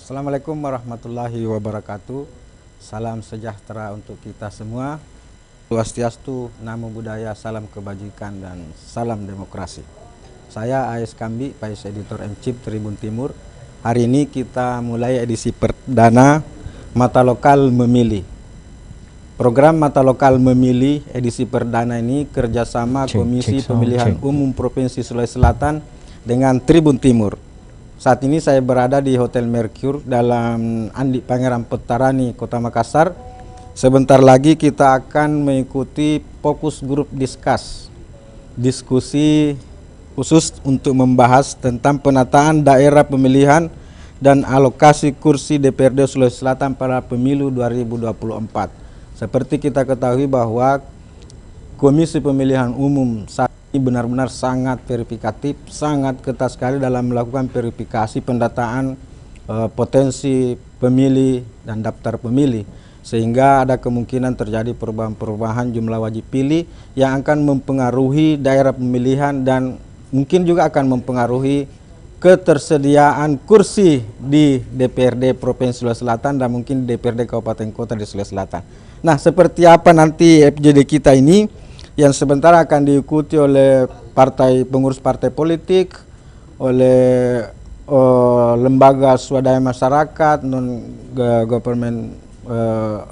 Assalamualaikum warahmatullahi wabarakatuh. Salam sejahtera untuk kita semua. Swastiastu, namo buddhaya, salam kebajikan dan salam demokrasi. Saya AS Kambi, Vice Editor and Chief Tribun Timur. Hari ini kita mulai edisi perdana Mata Lokal Memilih. Program Mata Lokal Memilih edisi perdana ini kerjasama Komisi Pemilihan Umum Provinsi Sulawesi Selatan dengan Tribun Timur. Saat ini saya berada di Hotel Mercure dalam Andi Pangeran Petarani, Kota Makassar. Sebentar lagi kita akan mengikuti fokus grup diskusi khusus untuk membahas tentang penataan daerah pemilihan dan alokasi kursi DPRD Sulawesi Selatan pada pemilu 2024. Seperti kita ketahui bahwa Komisi Pemilihan Umum saat ini benar-benar sangat verifikatif, sangat ketat sekali dalam melakukan verifikasi pendataan potensi pemilih dan daftar pemilih, sehingga ada kemungkinan terjadi perubahan-perubahan jumlah wajib pilih yang akan mempengaruhi daerah pemilihan dan mungkin juga akan mempengaruhi ketersediaan kursi di DPRD Provinsi Sulawesi Selatan dan mungkin DPRD Kabupaten Kota di Sulawesi Selatan. Nah, seperti apa nanti FGD kita ini yang sebentar akan diikuti oleh pengurus partai politik, oleh lembaga swadaya masyarakat, non-government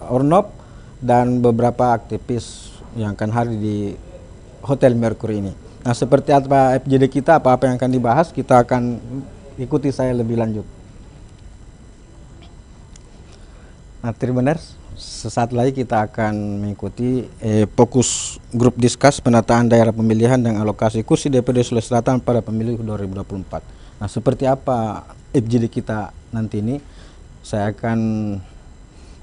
ornop, dan beberapa aktivis yang akan hadir di Hotel Mercury ini. Nah, seperti apa FGD kita, apa-apa yang akan dibahas, kita akan ikuti saya lebih lanjut. Nah, Tribuners, sesaat lagi kita akan mengikuti fokus grup diskus penataan daerah pemilihan dan alokasi kursi DPRD Sulawesi Selatan pada pemilu 2024. Nah, seperti apa FGD kita nanti ini? Saya akan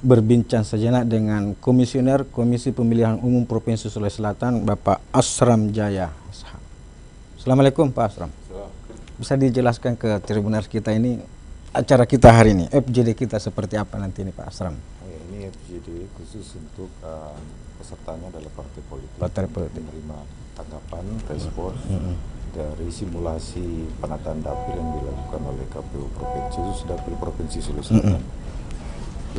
berbincang sejenak dengan Komisioner Komisi Pemilihan Umum Provinsi Sulawesi Selatan, Bapak Asram Jaya. Assalamualaikum Pak Asram. Bisa dijelaskan ke Tribuners kita ini acara kita hari ini, FGD kita seperti apa nanti ini Pak Asram? Ini FGD khusus untuk pesertanya adalah partai politik. Partai politik menerima tanggapan, respon dari simulasi penataan dapil yang dilakukan oleh KPU Provinsi, khusus dapil Provinsi Sulawesi Selatan.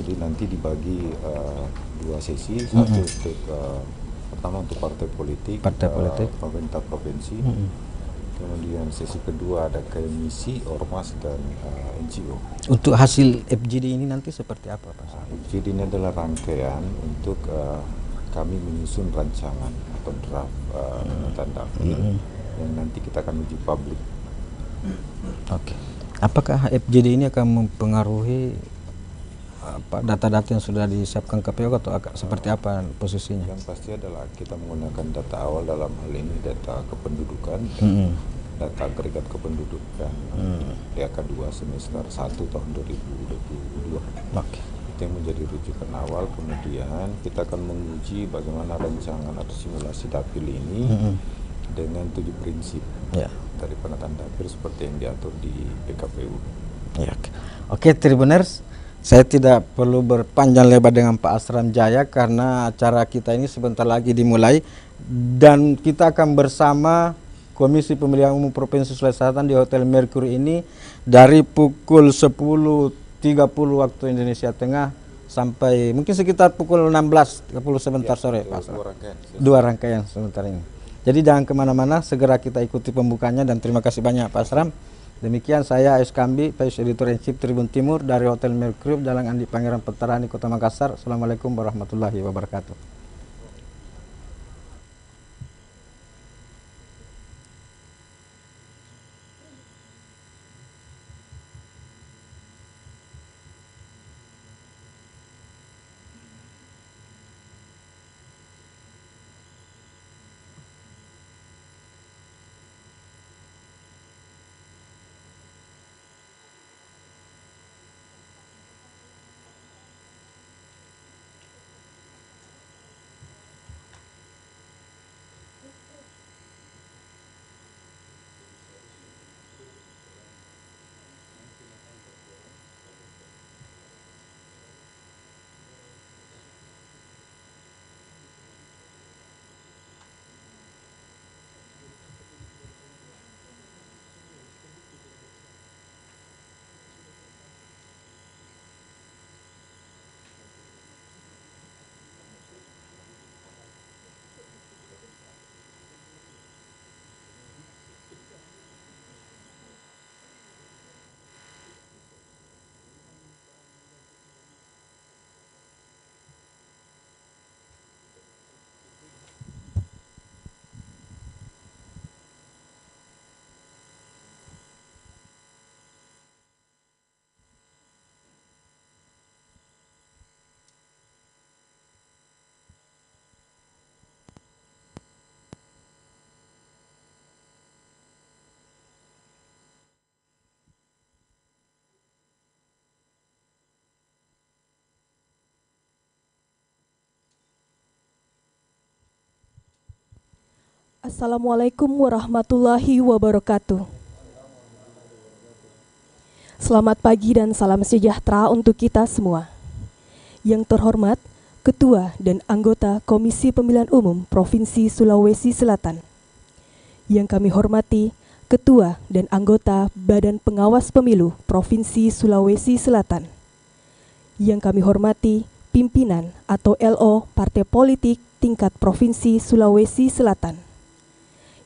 Jadi nanti dibagi dua sesi, satu untuk pertama untuk partai politik, pemerintah provinsi. Kemudian sesi kedua ada komisi, ormas, dan NGO. Untuk hasil FGD ini nanti seperti apa Pak? FGD ini adalah rangkaian untuk kami menyusun rancangan atau draft penataan dapil yang nanti kita akan uji publik. Oke. Apakah FGD ini akan mempengaruhi data-data yang sudah disiapkan KPU atau seperti apa posisinya? Yang pasti adalah kita menggunakan data awal, dalam hal ini data kependudukan, data agregat kependudukan DAK 2 semester 1 tahun 2022. Oke. Itu yang menjadi rujukan awal. Kemudian kita akan menguji bagaimana rancangan atau simulasi dapil ini dengan 7 prinsip dari penataan dapil seperti yang diatur di PKPU. Ya, oke Tribuners, saya tidak perlu berpanjang lebar dengan Pak Asram Jaya karena acara kita ini sebentar lagi dimulai dan kita akan bersama Komisi Pemilihan Umum Provinsi Sulawesi Selatan di Hotel Mercury ini dari pukul 10.30 waktu Indonesia Tengah sampai mungkin sekitar pukul 16.30 sebentar sore Pak Asram. Dua rangkaian sebentar ini. Jadi jangan kemana-mana, segera kita ikuti pembukanya dan terima kasih banyak Pak Asram. Demikian saya AS Kambi, Vice Editor and Chief Tribun Timur dari Hotel Mercury Jalan Andi Pangeran Petarani, Kota Makassar. Assalamualaikum warahmatullahi wabarakatuh. Assalamualaikum warahmatullahi wabarakatuh. Selamat pagi dan salam sejahtera untuk kita semua. Yang terhormat, Ketua dan anggota Komisi Pemilihan Umum Provinsi Sulawesi Selatan. Yang kami hormati, Ketua dan anggota Badan Pengawas Pemilu Provinsi Sulawesi Selatan. Yang kami hormati, pimpinan atau LO Partai Politik tingkat Provinsi Sulawesi Selatan.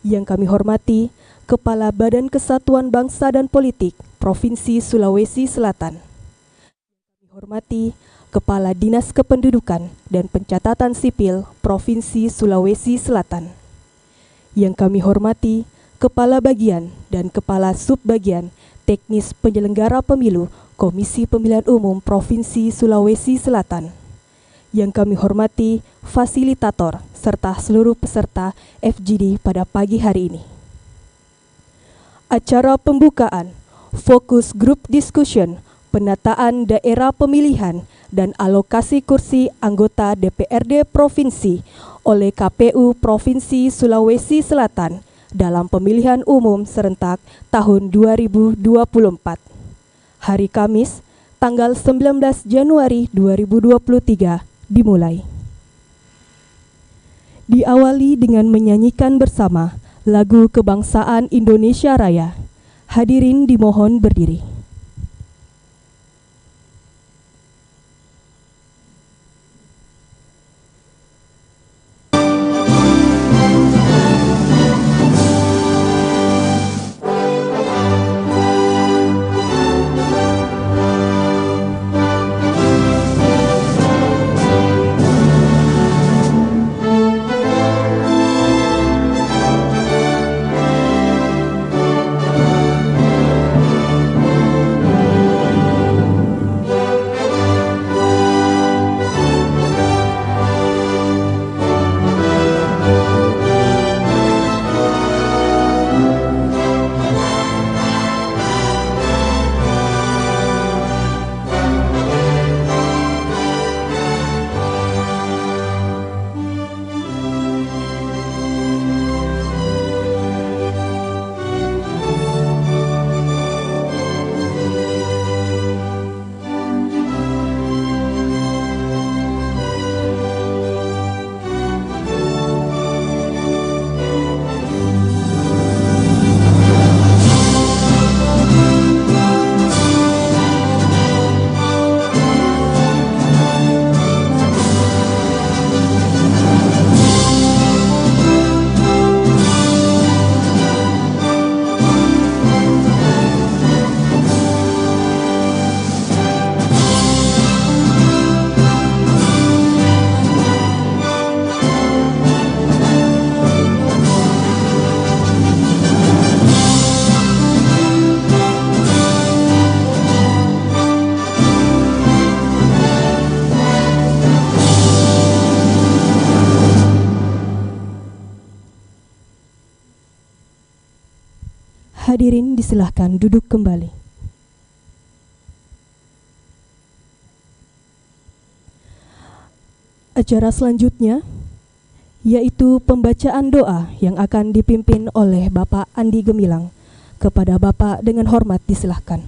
Yang kami hormati, Kepala Badan Kesatuan Bangsa dan Politik Provinsi Sulawesi Selatan. Yang kami hormati, Kepala Dinas Kependudukan dan Pencatatan Sipil Provinsi Sulawesi Selatan. Yang kami hormati, Kepala Bagian dan Kepala Subbagian Teknis Penyelenggara Pemilu Komisi Pemilihan Umum Provinsi Sulawesi Selatan. Yang kami hormati, fasilitator serta seluruh peserta FGD pada pagi hari ini. Acara pembukaan Fokus Group Discussion Penataan Daerah Pemilihan dan Alokasi Kursi Anggota DPRD Provinsi oleh KPU Provinsi Sulawesi Selatan dalam pemilihan umum serentak tahun 2024. Hari Kamis, tanggal 19 Januari 2023 dimulai. Diawali dengan menyanyikan bersama lagu kebangsaan Indonesia Raya. Hadirin dimohon berdiri. Hadirin disilahkan duduk kembali. Acara selanjutnya yaitu pembacaan doa yang akan dipimpin oleh Bapak Andi Gemilang. Kepada Bapak dengan hormat disilahkan.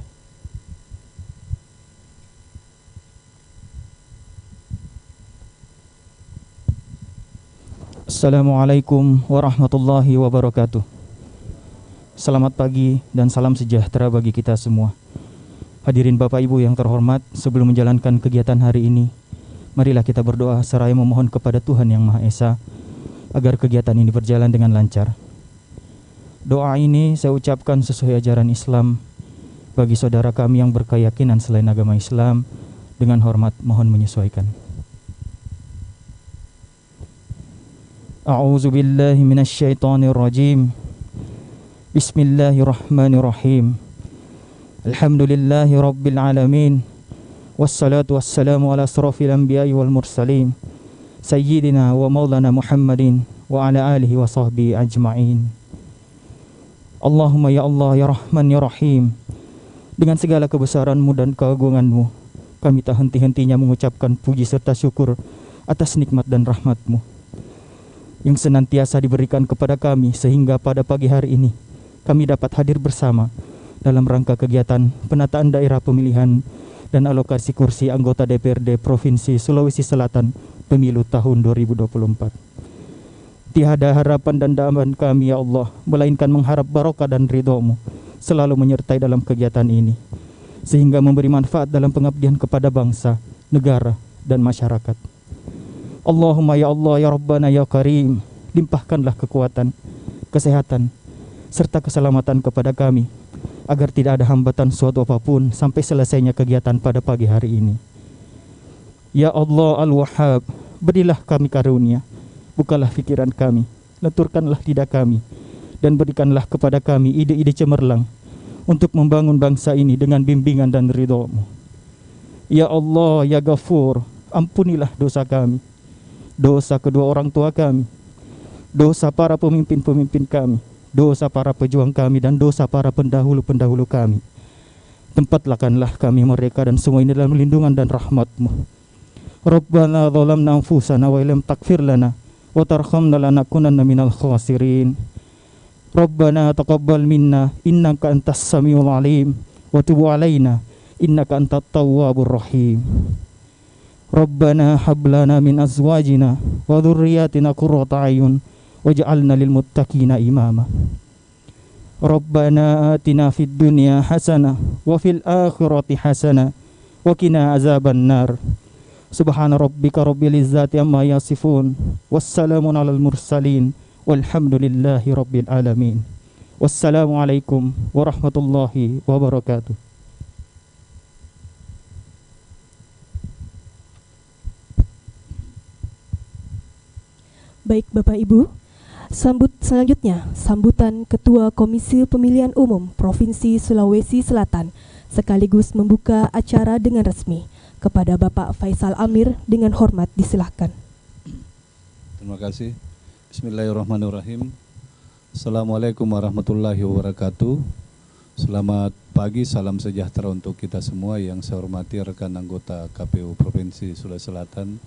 Assalamualaikum warahmatullahi wabarakatuh. Selamat pagi dan salam sejahtera bagi kita semua. Hadirin Bapak Ibu yang terhormat, sebelum menjalankan kegiatan hari ini, marilah kita berdoa seraya memohon kepada Tuhan Yang Maha Esa agar kegiatan ini berjalan dengan lancar. Doa ini saya ucapkan sesuai ajaran Islam bagi saudara kami yang berkeyakinan selain agama Islam. Dengan hormat mohon menyesuaikan. A'udzu billahi minasyaitonir rajim. Bismillahirrahmanirrahim. Alhamdulillahi rabbil alamin. Wassalatu wassalamu ala asrafil anbiya'i wal mursalin sayyidina wa maulana Muhammadin wa ala alihi wa sahbihi ajma'in. Allahumma ya Allah ya Rahman ya Rahim, dengan segala kebesaran-Mu dan keagungan-Mu, kami tak henti-hentinya mengucapkan puji serta syukur atas nikmat dan rahmat-Mu. yang senantiasa diberikan kepada kami sehingga pada pagi hari ini kami dapat hadir bersama dalam rangka kegiatan penataan daerah pemilihan dan alokasi kursi anggota DPRD Provinsi Sulawesi Selatan pemilu tahun 2024. Tiada harapan dan damai kami ya Allah, melainkan mengharap barokah dan ridho-Mu selalu menyertai dalam kegiatan ini, sehingga memberi manfaat dalam pengabdian kepada bangsa, negara, dan masyarakat. Allahumma ya Allah ya Rabbana ya Karim, limpahkanlah kekuatan, kesehatan, serta keselamatan kepada kami, agar tidak ada hambatan suatu apapun sampai selesainya kegiatan pada pagi hari ini. Ya Allah Al-Wahhab, berilah kami karunia, bukalah pikiran kami, lenturkanlah lidah kami, dan berikanlah kepada kami ide-ide cemerlang untuk membangun bangsa ini dengan bimbingan dan ridho-Mu. Ya Allah, ya Ghafur, ampunilah dosa kami, dosa kedua orang tua kami, dosa para pemimpin-pemimpin kami, dosa para pejuang kami, dan dosa para pendahulu-pendahulu kami. Tempatkanlah kami mereka dan semua ini dalam lindungan dan rahmat-Mu. Rabbana zalamna anfusana wa illam taghfir lana wa tarhamna lanakunanna minal khasirin. Rabbana taqabbal minna innaka antas samiul alim wa tub alaina innaka antat tawwabur rahim. Rabbana hab lana min azwajina wa dhurriyyatina qurrata a'yun waj'alna lil muttaqina imama. Rabbana atina fid dunya hasanah wa fil akhirati hasanah wa qina azaban nar. Subhana rabbika rabbil izzati amma yasifun, wassalamun alal mursalin, walhamdulillahi rabbil alamin. Wassalamualaikum warahmatullahi wabarakatuh. Baik Bapak Ibu, selanjutnya sambutan Ketua Komisi Pemilihan Umum Provinsi Sulawesi Selatan sekaligus membuka acara dengan resmi. Kepada Bapak Faisal Amir dengan hormat disilahkan. Terima kasih. Bismillahirrahmanirrahim. Assalamualaikum warahmatullahi wabarakatuh. Selamat pagi, salam sejahtera untuk kita semua. Yang saya hormati rekan anggota KPU Provinsi Sulawesi Selatan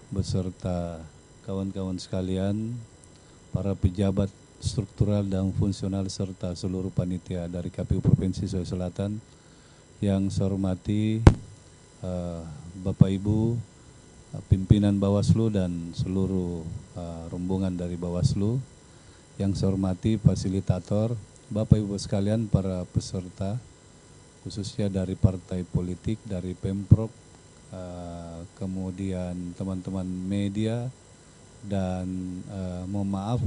beserta kawan-kawan sekalian, para pejabat struktural dan fungsional serta seluruh panitia dari KPU Provinsi Sulawesi Selatan. Yang saya hormati Bapak Ibu, pimpinan Bawaslu dan seluruh rombongan dari Bawaslu. Yang saya hormati fasilitator, Bapak Ibu sekalian, para peserta, khususnya dari partai politik, dari Pemprov, kemudian teman-teman media, dan mohon maaf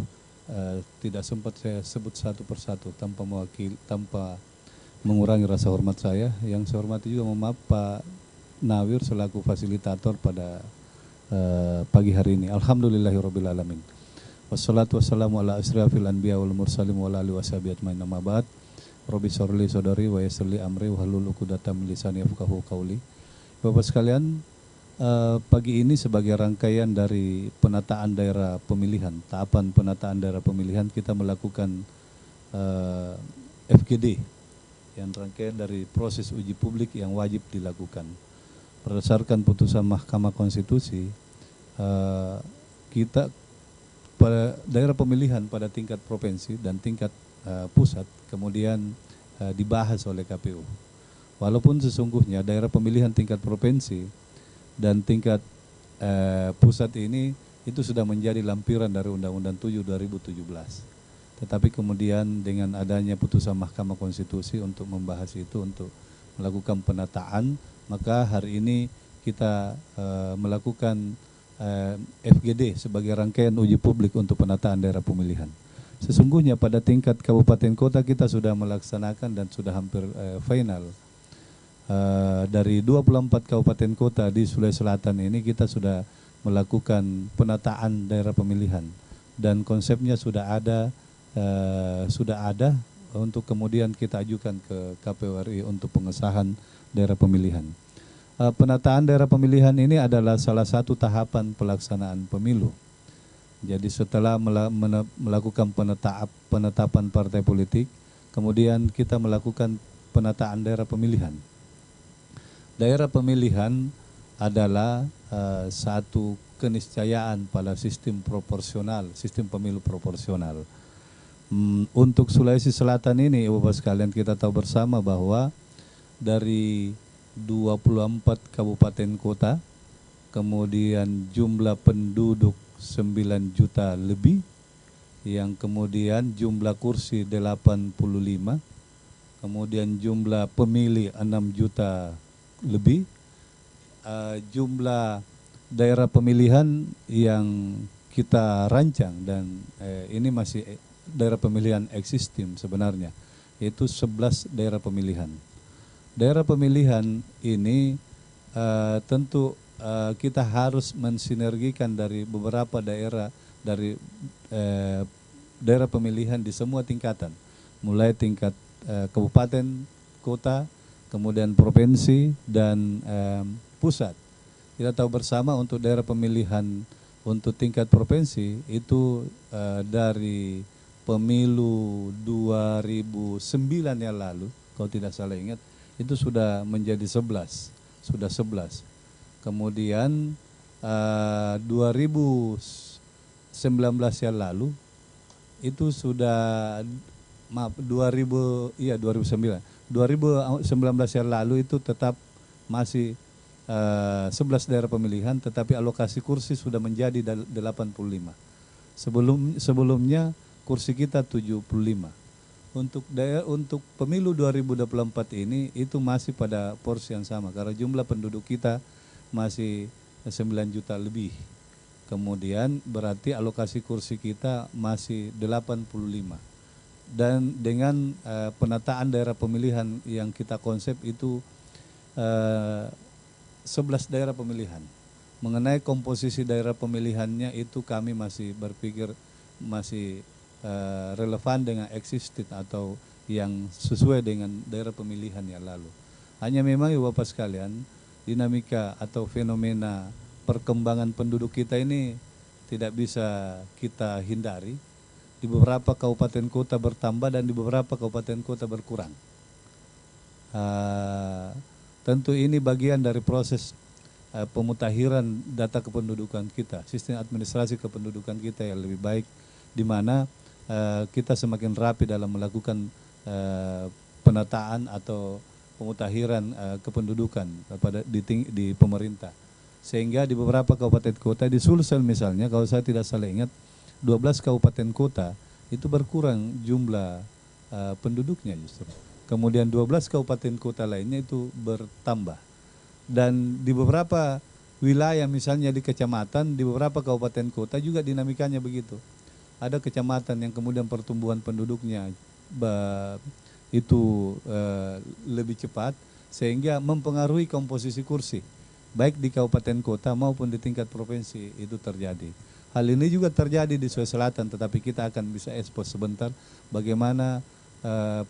tidak sempat saya sebut satu persatu tanpa mengurangi rasa hormat saya. Yang saya hormati juga mohon maaf Pak Nawir selaku fasilitator pada pagi hari ini. Alhamdulillahirabbil alamin. Wassalatu wassalamu ala asyrafil anbiya wal mursalin wa ala alihi washabihi ajmain. Amma ba'd. Rabbi shrli sadri wa yassir li amri wahlul 'uqdatam min lisani yafqahu qawli. Bapak sekalian, pagi ini sebagai rangkaian dari penataan daerah pemilihan, tahapan penataan daerah pemilihan, kita melakukan FGD yang rangkaian dari proses uji publik yang wajib dilakukan. Berdasarkan putusan Mahkamah Konstitusi, kita pada daerah pemilihan pada tingkat provinsi dan tingkat pusat kemudian dibahas oleh KPU. Walaupun sesungguhnya daerah pemilihan tingkat provinsi dan tingkat pusat ini itu sudah menjadi lampiran dari Undang-Undang 7 2017. Tetapi kemudian dengan adanya putusan Mahkamah Konstitusi untuk membahas itu, untuk melakukan penataan, maka hari ini kita melakukan FGD sebagai rangkaian uji publik untuk penataan daerah pemilihan. Sesungguhnya pada tingkat kabupaten kota kita sudah melaksanakan dan sudah hampir final. Dari 24 kabupaten kota di Sulawesi Selatan ini kita sudah melakukan penataan daerah pemilihan. Dan konsepnya sudah ada untuk kemudian kita ajukan ke KPU RI untuk pengesahan daerah pemilihan. Penataan daerah pemilihan ini adalah salah satu tahapan pelaksanaan pemilu. Jadi setelah melakukan penetapan partai politik, kemudian kita melakukan penataan daerah pemilihan. Daerah pemilihan adalah satu keniscayaan pada sistem proporsional, sistem pemilu proporsional. Untuk Sulawesi Selatan ini, Ibu Bapak sekalian, kita tahu bersama bahwa dari 24 kabupaten kota, kemudian jumlah penduduk 9 juta lebih, yang kemudian jumlah kursi 85, kemudian jumlah pemilih 6 juta lebih, jumlah daerah pemilihan yang kita rancang dan ini masih daerah pemilihan existing sebenarnya, yaitu 11 daerah pemilihan. Daerah pemilihan ini tentu kita harus mensinergikan dari beberapa daerah, dari daerah pemilihan di semua tingkatan, mulai tingkat kabupaten, kota, kemudian provinsi, dan pusat. Kita tahu bersama untuk daerah pemilihan untuk tingkat provinsi itu dari pemilu 2009 yang lalu, kalau tidak salah ingat, itu sudah menjadi 11, sudah 11. Kemudian 2019 yang lalu itu sudah 2019 yang lalu itu tetap masih 11 daerah pemilihan, tetapi alokasi kursi sudah menjadi 85. Sebelumnya kursi kita 75. Untuk pemilu 2024 ini itu masih pada porsi yang sama karena jumlah penduduk kita masih 9 juta lebih. Kemudian berarti alokasi kursi kita masih 85. Dan dengan penataan daerah pemilihan yang kita konsep itu 11 daerah pemilihan. Mengenai komposisi daerah pemilihannya itu kami masih berpikir masih relevan dengan existing atau yang sesuai dengan daerah pemilihan yang lalu. Hanya memang Ibu Bapak sekalian, dinamika atau fenomena perkembangan penduduk kita ini tidak bisa kita hindari. Di beberapa kabupaten kota bertambah dan di beberapa kabupaten kota berkurang. Tentu ini bagian dari proses pemutakhiran data kependudukan kita, sistem administrasi kependudukan kita yang lebih baik, di mana kita semakin rapi dalam melakukan penataan atau pemutakhiran kependudukan di pemerintah. Sehingga di beberapa kabupaten kota, di Sulsel misalnya, kalau saya tidak salah ingat, 12 kabupaten kota itu berkurang jumlah penduduknya justru. Kemudian 12 kabupaten kota lainnya itu bertambah. Dan di beberapa wilayah misalnya di kecamatan, di beberapa kabupaten kota juga dinamikanya begitu. Ada kecamatan yang kemudian pertumbuhan penduduknya itu lebih cepat sehingga mempengaruhi komposisi kursi. Baik di kabupaten kota maupun di tingkat provinsi itu terjadi. Hal ini juga terjadi di Sulawesi Selatan, tetapi kita akan bisa ekspos sebentar bagaimana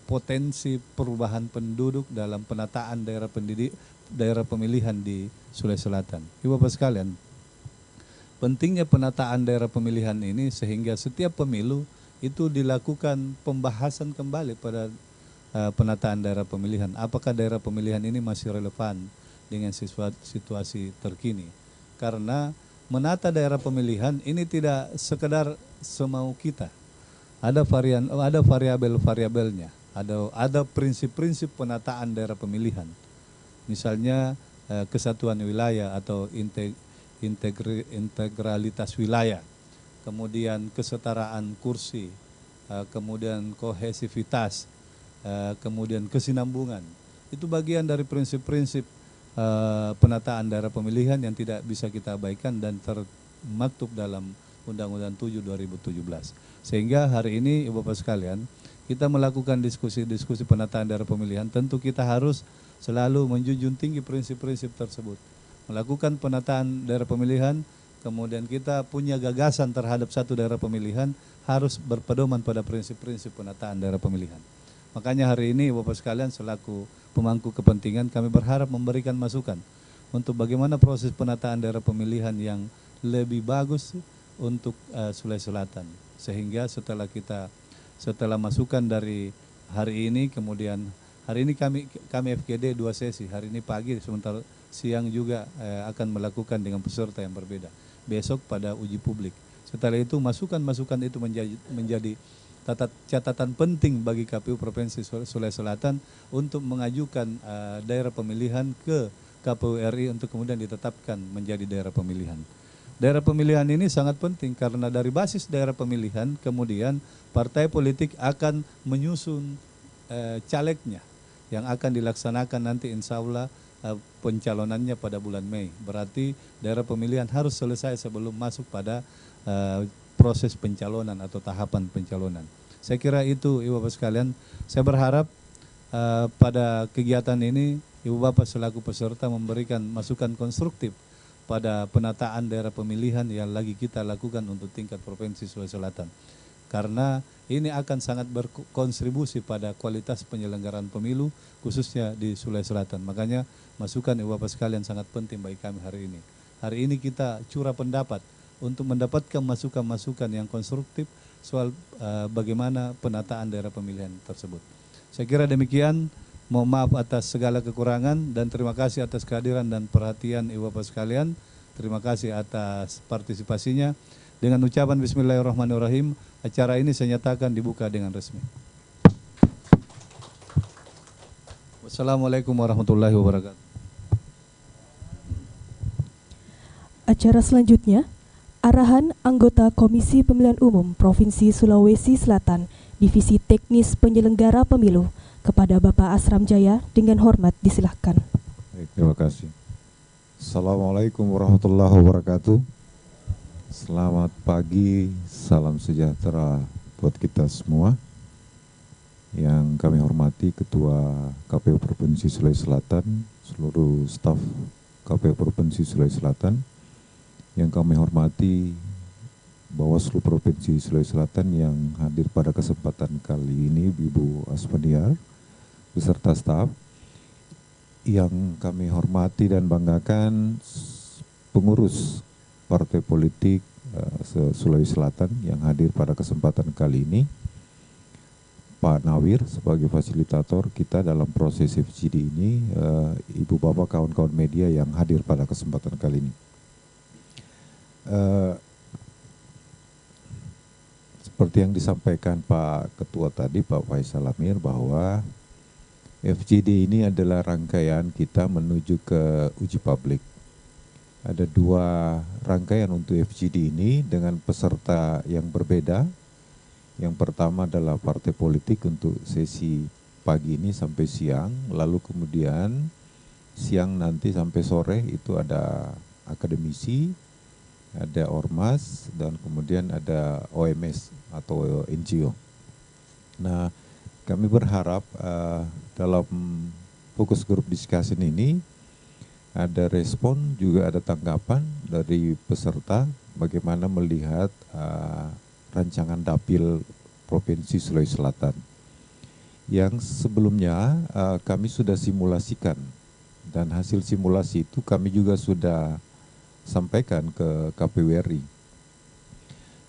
potensi perubahan penduduk dalam penataan daerah pemilihan di Sulawesi Selatan. Ibu Bapak sekalian, pentingnya penataan daerah pemilihan ini sehingga setiap pemilu itu dilakukan pembahasan kembali pada penataan daerah pemilihan. Apakah daerah pemilihan ini masih relevan dengan situasi terkini? Karena menata daerah pemilihan ini tidak sekedar semau kita. Ada variabel-variabelnya, ada prinsip-prinsip penataan daerah pemilihan. Misalnya kesatuan wilayah atau integralitas wilayah, kemudian kesetaraan kursi, kemudian kohesivitas, kemudian kesinambungan. Itu bagian dari prinsip-prinsip penataan daerah pemilihan yang tidak bisa kita abaikan dan termaktub dalam Undang-Undang 7 2017. Sehingga hari ini Ibu Bapak sekalian, kita melakukan diskusi-diskusi penataan daerah pemilihan, tentu kita harus selalu menjunjung tinggi prinsip-prinsip tersebut. Melakukan penataan daerah pemilihan, kemudian kita punya gagasan terhadap satu daerah pemilihan, harus berpedoman pada prinsip-prinsip penataan daerah pemilihan. Makanya hari ini Ibu Bapak sekalian selaku pemangku kepentingan, kami berharap memberikan masukan untuk bagaimana proses penataan daerah pemilihan yang lebih bagus untuk Sulawesi Selatan. Sehingga setelah masukan dari hari ini, kemudian hari ini kami FGD 2 sesi, hari ini pagi sementara siang juga akan melakukan dengan peserta yang berbeda. besok pada uji publik. Setelah itu masukan-masukan itu menjadi catatan penting bagi KPU Provinsi Sulawesi Selatan untuk mengajukan daerah pemilihan ke KPU RI untuk kemudian ditetapkan menjadi daerah pemilihan. Daerah pemilihan ini sangat penting karena dari basis daerah pemilihan kemudian partai politik akan menyusun calegnya yang akan dilaksanakan nanti insya Allah pencalonannya pada bulan Mei. Berarti daerah pemilihan harus selesai sebelum masuk pada proses pencalonan atau tahapan pencalonan. Saya kira itu Ibu Bapak sekalian. Saya berharap pada kegiatan ini Ibu Bapak selaku peserta memberikan masukan konstruktif pada penataan daerah pemilihan yang lagi kita lakukan untuk tingkat Provinsi Sulawesi Selatan. Karena ini akan sangat berkontribusi pada kualitas penyelenggaraan pemilu khususnya di Sulawesi Selatan. Makanya masukan Ibu Bapak sekalian sangat penting bagi kami hari ini. Hari ini kita curah pendapat untuk mendapatkan masukan-masukan yang konstruktif soal bagaimana penataan daerah pemilihan tersebut. Saya kira demikian. Mohon maaf atas segala kekurangan dan terima kasih atas kehadiran dan perhatian Ibu Bapak sekalian. Terima kasih atas partisipasinya. Dengan ucapan Bismillahirrahmanirrahim, acara ini saya nyatakan dibuka dengan resmi. Wassalamualaikum warahmatullahi wabarakatuh. Acara selanjutnya, arahan anggota Komisi Pemilihan Umum Provinsi Sulawesi Selatan, Divisi Teknis Penyelenggara Pemilu, kepada Bapak Asram Jaya dengan hormat disilahkan. Baik, terima kasih. Assalamualaikum warahmatullahi wabarakatuh. Selamat pagi, salam sejahtera buat kita semua. Yang kami hormati Ketua KPU Provinsi Sulawesi Selatan, seluruh staf KPU Provinsi Sulawesi Selatan. Yang kami hormati Bawaslu Provinsi Sulawesi Selatan yang hadir pada kesempatan kali ini, Ibu Asmaniar, beserta staf. Yang kami hormati dan banggakan pengurus partai politik Sulawesi Selatan yang hadir pada kesempatan kali ini, Pak Nawir sebagai fasilitator kita dalam proses FGD ini, Ibu Bapak kawan-kawan media yang hadir pada kesempatan kali ini. Seperti yang disampaikan Pak Ketua tadi, Pak Faisal Amir, bahwa FGD ini adalah rangkaian kita menuju ke uji publik. Ada dua rangkaian untuk FGD ini dengan peserta yang berbeda. Yang pertama adalah partai politik untuk sesi pagi ini sampai siang, lalu kemudian siang nanti sampai sore itu ada akademisi, ada ormas, dan kemudian ada OMS atau NGO. Nah, kami berharap dalam fokus grup discussion ini ada respon, juga ada tanggapan dari peserta bagaimana melihat rancangan dapil Provinsi Sulawesi Selatan. Yang sebelumnya kami sudah simulasikan dan hasil simulasi itu kami juga sudah sampaikan ke KPU RI.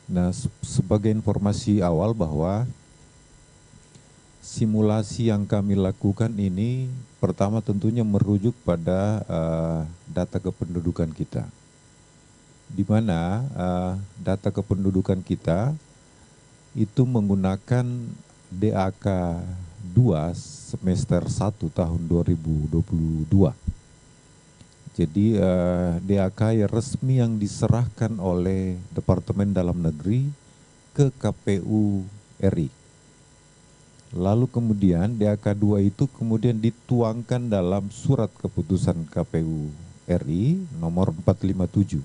Nah, sebagai informasi awal bahwa simulasi yang kami lakukan ini pertama tentunya merujuk pada data kependudukan kita, di mana data kependudukan kita itu menggunakan DAK 2 semester 1 tahun 2022. Jadi DAK yang resmi yang diserahkan oleh Departemen Dalam Negeri ke KPU RI. Lalu kemudian DAK 2 itu kemudian dituangkan dalam surat keputusan KPU RI nomor 457.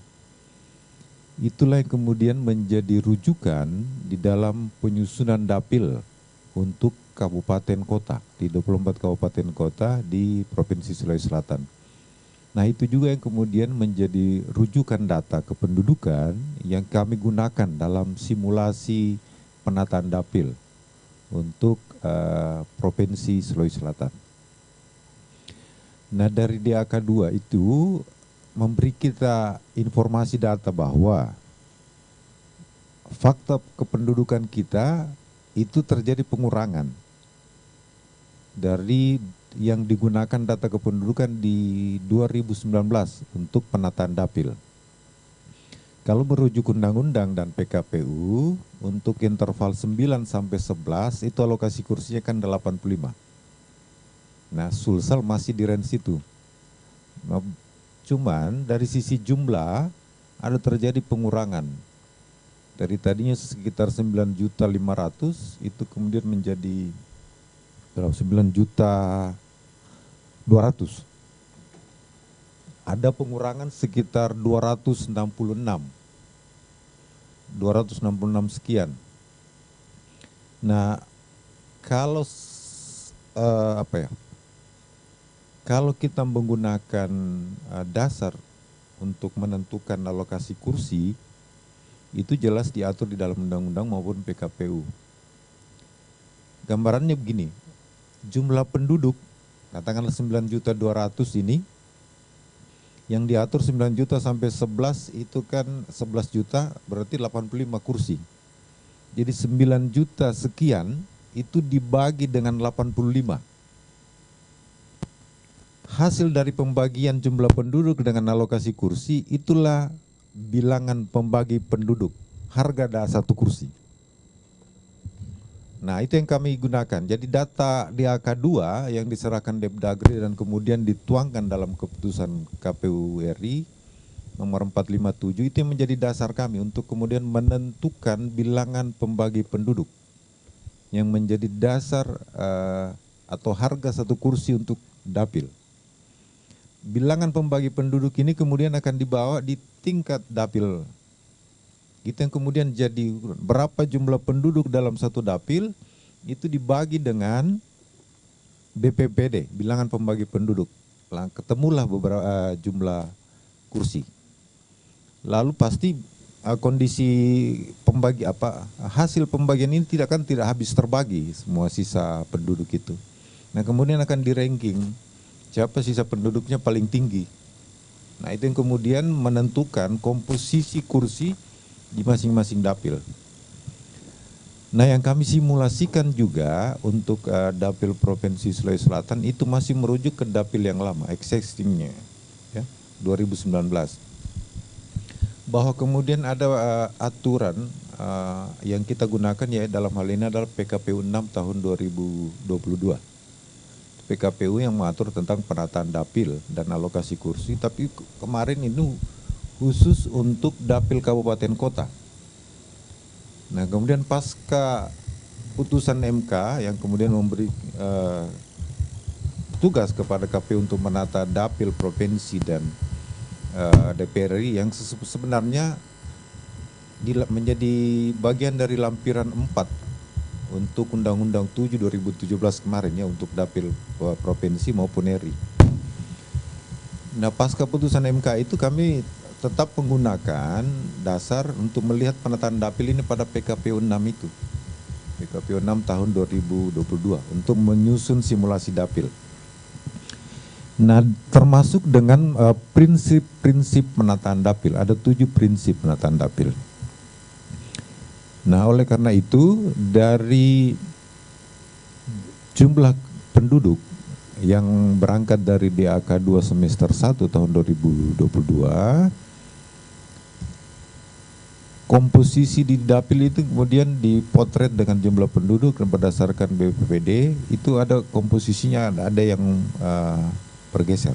Itulah yang kemudian menjadi rujukan di dalam penyusunan dapil untuk kabupaten kota di 24 kabupaten kota di Provinsi Sulawesi Selatan. Nah, itu juga yang kemudian menjadi rujukan data kependudukan yang kami gunakan dalam simulasi penataan dapil untuk Provinsi Sulawesi Selatan. Nah, dari DAK 2 itu memberi kita informasi data bahwa fakta kependudukan kita itu terjadi pengurangan dari yang digunakan data kependudukan di 2019 untuk penataan dapil. Kalau merujuk undang-undang dan PKPU, untuk interval 9 sampai 11 itu alokasi kursinya kan 85. Nah, Sulsel masih di range itu. Nah, cuman dari sisi jumlah ada terjadi pengurangan. Dari tadinya sekitar 9.500.000 itu kemudian menjadi 9.200.000. Ada pengurangan sekitar 266 sekian. Nah, kalau kalau kita menggunakan dasar untuk menentukan alokasi kursi, itu jelas diatur di dalam undang-undang maupun PKPU. Gambarannya begini, jumlah penduduk, katakanlah 9.200.000 ini, yang diatur 9 juta sampai 11 itu kan 11 juta berarti 85 kursi. Jadi 9 juta sekian itu dibagi dengan 85. Hasil dari pembagian jumlah penduduk dengan alokasi kursi itulah bilangan pembagi penduduk, harga satu kursi. Nah, itu yang kami gunakan. Jadi data DAK2 yang diserahkan Depdagri dan kemudian dituangkan dalam keputusan KPU RI nomor 457 itu yang menjadi dasar kami untuk kemudian menentukan bilangan pembagi penduduk yang menjadi dasar atau harga satu kursi untuk dapil. Bilangan pembagi penduduk ini kemudian akan dibawa di tingkat dapil. Itu yang kemudian jadi berapa jumlah penduduk dalam satu dapil itu dibagi dengan BPPD, bilangan pembagi penduduk. Ketemulah beberapa jumlah kursi. Lalu pasti kondisi pembagi hasil pembagian ini tidak habis terbagi semua sisa penduduk itu. Nah, kemudian akan di-ranking siapa sisa penduduknya paling tinggi. Nah, itu yang kemudian menentukan komposisi kursi di masing-masing dapil. Nah, yang kami simulasikan juga untuk dapil Provinsi Sulawesi Selatan itu masih merujuk ke dapil yang lama, existingnya, ya, 2019. Bahwa kemudian ada aturan yang kita gunakan ya dalam hal ini adalah PKPU 6 tahun 2022. PKPU yang mengatur tentang penataan dapil dan alokasi kursi, tapi kemarin itu khusus untuk dapil kabupaten kota. Nah, kemudian pasca putusan MK yang kemudian memberi tugas kepada KPU untuk menata dapil provinsi dan DPR RI yang sebenarnya menjadi bagian dari lampiran 4 untuk Undang-Undang 7 2017 kemarin ya untuk dapil provinsi maupun RI. Nah, pasca putusan MK itu kami tetap menggunakan dasar untuk melihat penataan dapil ini pada PKPU 6 itu. PKPU 6 tahun 2022 untuk menyusun simulasi dapil. Nah, termasuk dengan prinsip-prinsip penataan dapil. Ada 7 prinsip penataan dapil. Nah, oleh karena itu dari jumlah penduduk yang berangkat dari DAK 2 semester 1 tahun 2022, komposisi di dapil itu kemudian dipotret dengan jumlah penduduk dan berdasarkan BPPD itu ada komposisinya ada yang bergeser.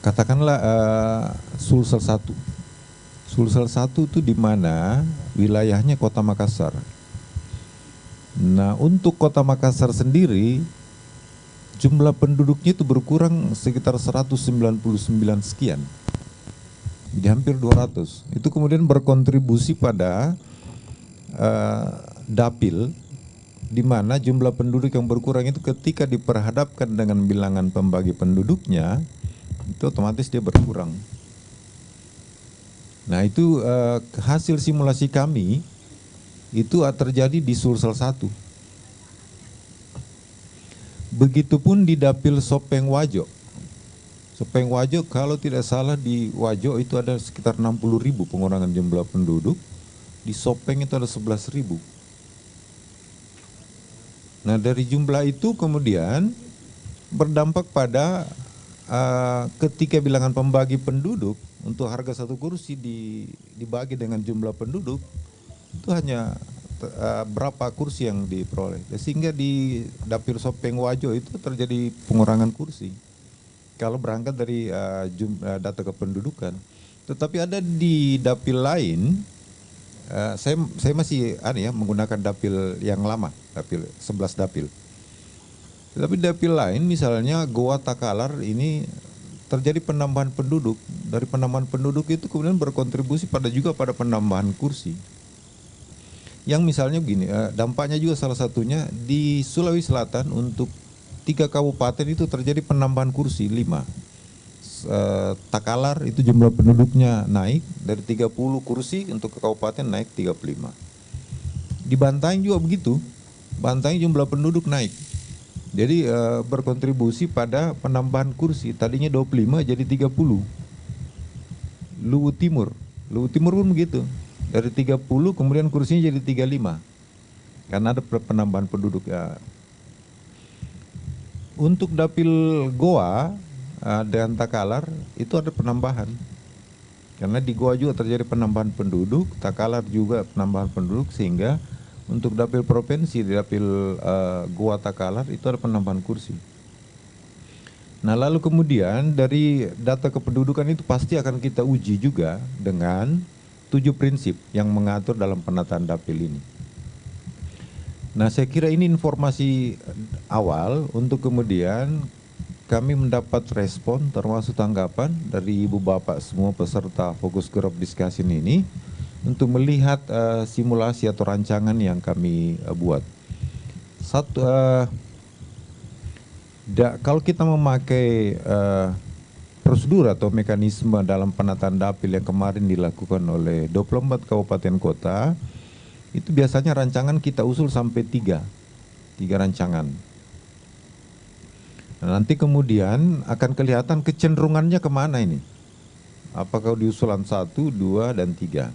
Katakanlah Sulsel 1. Sulsel 1 itu di mana wilayahnya Kota Makassar. Nah, untuk Kota Makassar sendiri jumlah penduduknya itu berkurang sekitar 199 sekian. Jadi hampir 200. Itu kemudian berkontribusi pada dapil di mana jumlah penduduk yang berkurang itu ketika diperhadapkan dengan bilangan pembagi penduduknya itu otomatis dia berkurang. Nah, itu hasil simulasi kami itu terjadi di Sulsel 1. Begitupun di dapil Sopeng Wajo. Sopeng Wajo kalau tidak salah di Wajo itu ada sekitar 60.000 pengurangan jumlah penduduk. Di Sopeng itu ada 11.000. Nah, dari jumlah itu kemudian berdampak pada ketika bilangan pembagi penduduk untuk harga satu kursi dibagi dengan jumlah penduduk itu hanya berapa kursi yang diperoleh, sehingga di dapil Sopeng Wajo itu terjadi pengurangan kursi kalau berangkat dari data kependudukan. Tetapi ada di dapil lain, saya masih menggunakan dapil yang lama, dapil 11 dapil. Tetapi dapil lain misalnya Goa Takalar ini terjadi penambahan penduduk. Dari penambahan penduduk itu kemudian berkontribusi juga pada penambahan kursi. Yang misalnya begini, dampaknya juga salah satunya di Sulawesi Selatan untuk 3 kabupaten itu terjadi penambahan kursi 5. Takalar itu jumlah penduduknya naik dari 30 kursi untuk ke kabupaten naik 35. Di Bantaeng juga begitu, Bantaeng jumlah penduduk naik. Jadi berkontribusi pada penambahan kursi, tadinya 25 jadi 30. Luwu Timur pun begitu, dari 30 kemudian kursinya jadi 35 karena ada penambahan penduduk. Untuk dapil Goa dan Takalar itu ada penambahan, karena di Goa juga terjadi penambahan penduduk, Takalar juga penambahan penduduk, sehingga untuk dapil provinsi di dapil Goa Takalar itu ada penambahan kursi. Nah lalu kemudian dari data kependudukan itu pasti akan kita uji juga dengan 7 prinsip yang mengatur dalam penataan dapil ini. Nah saya kira ini informasi awal untuk kemudian kami mendapat respon termasuk tanggapan dari ibu bapak semua peserta fokus group discussion ini untuk melihat simulasi atau rancangan yang kami buat. Kalau kita memakai prosedur atau mekanisme dalam penataan dapil yang kemarin dilakukan oleh 24 kabupaten kota, itu biasanya rancangan kita usul sampai 3 rancangan. Nah, nanti kemudian akan kelihatan kecenderungannya kemana ini. Apakah di usulan 1, 2, dan 3.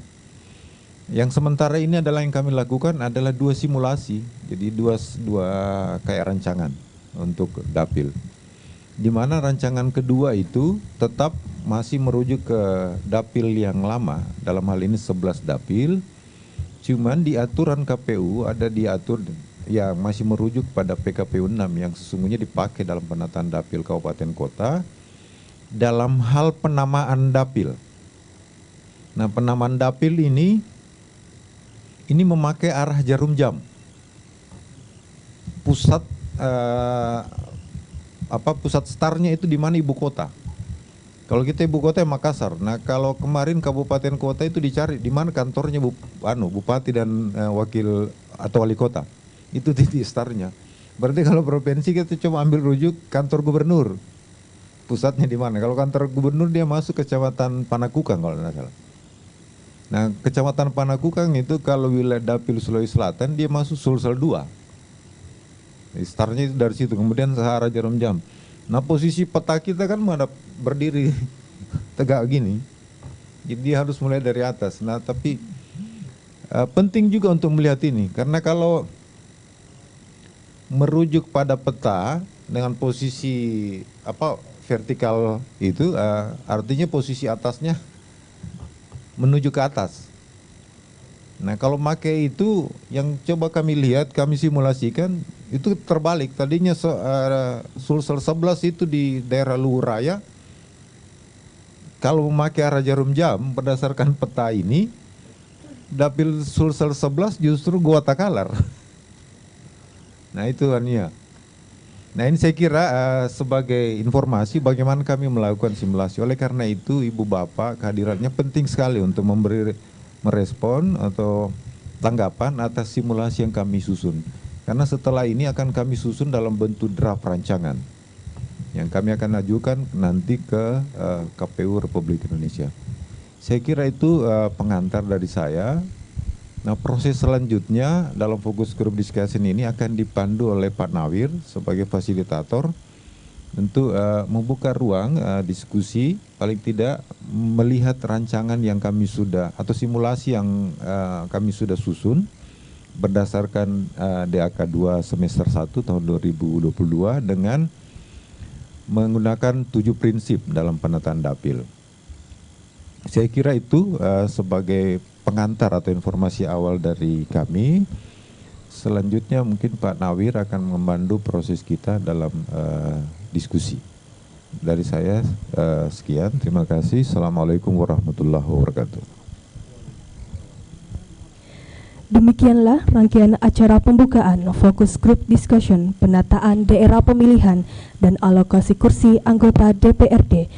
Yang sementara ini adalah yang kami lakukan adalah 2 simulasi, jadi dua kayak rancangan untuk dapil. Di mana rancangan kedua itu tetap masih merujuk ke dapil yang lama, dalam hal ini 11 dapil, cuman di aturan KPU ada diatur yang masih merujuk pada PKPU 6 yang sesungguhnya dipakai dalam penataan dapil kabupaten kota dalam hal penamaan dapil. Nah penamaan dapil ini memakai arah jarum jam. Pusat pusat startnya itu di mana ibu kota. Kalau kita ibu kota Makassar. Nah kalau kemarin kabupaten kota itu dicari di mana kantornya bupati dan wakil atau wali kota. Itu titik startnya. Berarti kalau provinsi kita coba ambil rujuk kantor gubernur. Pusatnya di mana? Kalau kantor gubernur dia masuk kecamatan Panakukang kalau tidak salah. Nah, kecamatan Panakukang itu kalau wilayah dapil Sulawesi Selatan dia masuk Sulsel 2. Startnya itu dari situ, kemudian searah jarum jam. Nah, posisi peta kita kan berdiri tegak gini. Jadi dia harus mulai dari atas. Nah, tapi penting juga untuk melihat ini karena kalau merujuk pada peta dengan posisi vertikal itu artinya posisi atasnya menuju ke atas. Nah kalau pakai itu yang coba kami lihat, kami simulasikan itu terbalik. Tadinya Sulsel 11 itu di daerah Luwu Raya. Kalau memakai arah jarum jam berdasarkan peta ini, dapil Sulsel 11 justru Goa Takalar. Nah itu Ania. Nah ini saya kira sebagai informasi bagaimana kami melakukan simulasi. Oleh karena itu Ibu Bapak kehadirannya penting sekali untuk merespon atau tanggapan atas simulasi yang kami susun. Karena setelah ini akan kami susun dalam bentuk draft rancangan yang kami akan ajukan nanti ke KPU Republik Indonesia. Saya kira itu pengantar dari saya. Nah proses selanjutnya dalam fokus group discussion ini akan dipandu oleh Pak Nawir sebagai fasilitator untuk membuka ruang diskusi, paling tidak melihat rancangan yang kami sudah atau simulasi yang kami sudah susun berdasarkan DAK 2 semester 1 tahun 2022 dengan menggunakan 7 prinsip dalam penataan dapil. Saya kira itu sebagai pengantar atau informasi awal dari kami. Selanjutnya mungkin Pak Nawir akan membantu proses kita dalam diskusi. Dari saya sekian, terima kasih. Assalamualaikum warahmatullahi wabarakatuh. Demikianlah rangkaian acara pembukaan Fokus Group Discussion Penataan Daerah Pemilihan dan Alokasi Kursi Anggota DPRD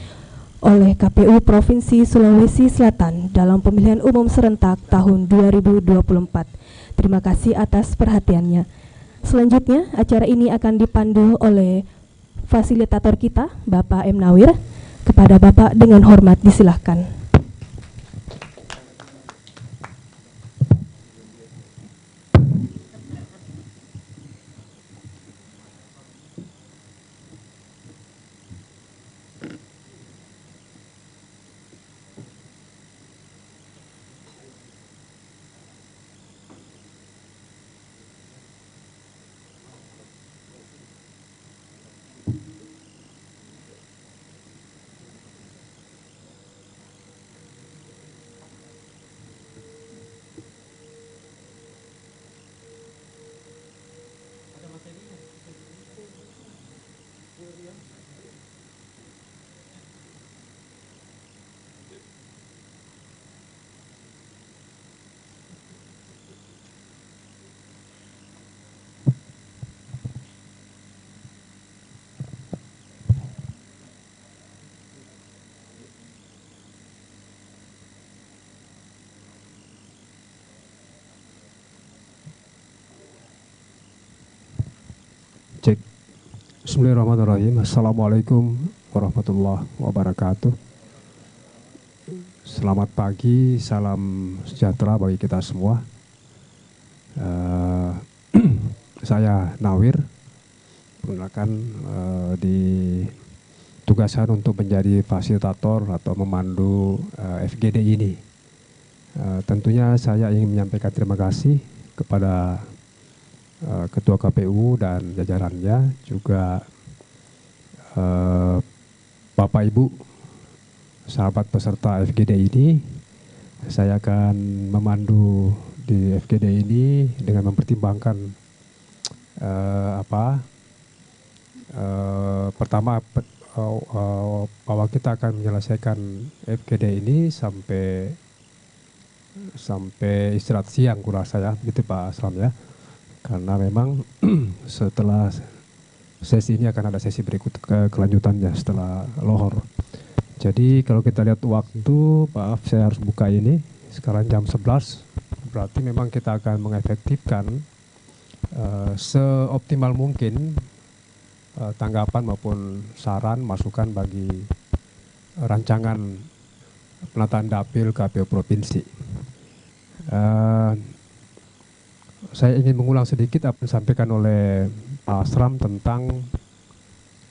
oleh KPU Provinsi Sulawesi Selatan dalam pemilihan umum serentak tahun 2024. Terima kasih atas perhatiannya. Selanjutnya, acara ini akan dipandu oleh fasilitator kita, Bapak M. Nawir. Kepada Bapak dengan hormat disilahkan. Cek. Bismillahirrahmanirrahim. Assalamualaikum warahmatullahi wabarakatuh. Selamat pagi, salam sejahtera bagi kita semua. Saya Nawir, perkenalkan ditugaskan untuk menjadi fasilitator atau memandu FGD ini. Tentunya saya ingin menyampaikan terima kasih kepada Ketua KPU dan jajarannya, juga Bapak Ibu sahabat peserta FGD ini. Saya akan memandu di FGD ini dengan mempertimbangkan pertama bahwa kita akan menyelesaikan FGD ini sampai istirahat siang kurasa ya, gitu Pak Aslam ya. Karena memang setelah sesi ini akan ada sesi berikut kelanjutannya setelah lohor. Jadi kalau kita lihat waktu, maaf saya harus buka ini, sekarang jam 11, berarti memang kita akan mengefektifkan seoptimal mungkin tanggapan maupun saran, masukan bagi rancangan penataan dapil KPU Provinsi. Saya ingin mengulang sedikit apa yang disampaikan oleh Pak Asram tentang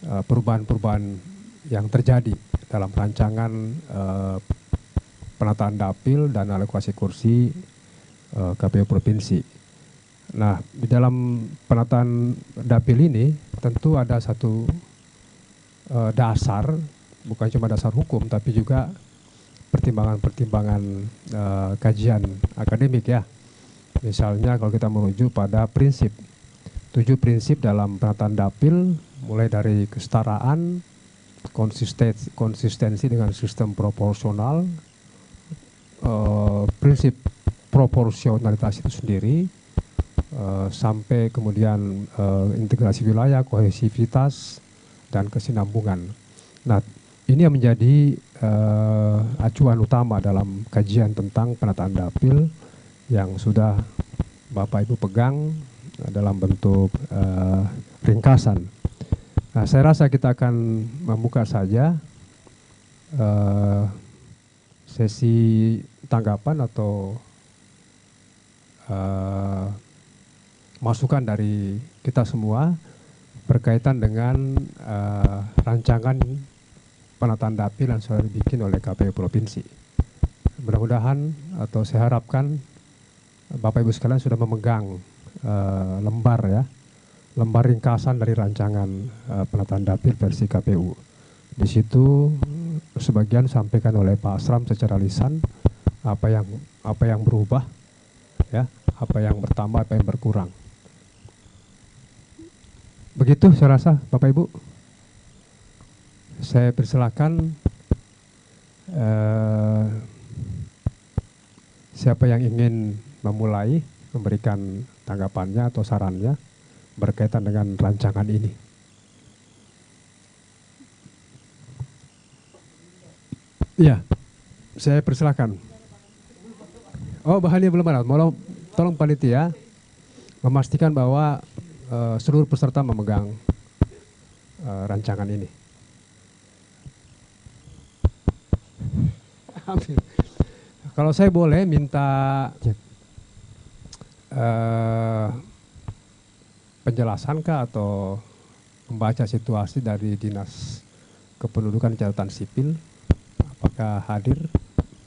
perubahan-perubahan yang terjadi dalam rancangan penataan dapil dan alokasi kursi KPU Provinsi. Nah, di dalam penataan dapil ini tentu ada satu dasar, bukan cuma dasar hukum, tapi juga pertimbangan-pertimbangan kajian akademik ya. Misalnya kalau kita merujuk pada prinsip, 7 prinsip dalam penataan dapil, mulai dari kesetaraan, konsistensi dengan sistem proporsional, prinsip proporsionalitas itu sendiri, sampai kemudian integrasi wilayah, kohesivitas, dan kesinambungan. Nah, ini yang menjadi acuan utama dalam kajian tentang penataan dapil yang sudah Bapak Ibu pegang dalam bentuk ringkasan. Nah, saya rasa kita akan membuka saja sesi tanggapan atau masukan dari kita semua berkaitan dengan rancangan penataan dapil yang sudah dibikin oleh KPU Provinsi. Mudah-mudahan atau saya harapkan Bapak Ibu sekalian sudah memegang lembar ya, lembar ringkasan dari rancangan penataan dapil versi KPU. Di situ sebagian sampaikan oleh Pak Asram secara lisan apa yang berubah, ya, apa yang bertambah, apa yang berkurang. Begitu saya rasa, Bapak Ibu. Saya persilakan siapa yang ingin memulai memberikan tanggapannya atau sarannya berkaitan dengan rancangan ini. Iya, saya persilakan. Oh, bahannya belum ada. Tolong panitia memastikan bahwa seluruh peserta memegang rancangan ini. Kalau saya boleh minta penjelasan kah atau membaca situasi dari Dinas Kependudukan Catatan Sipil, apakah hadir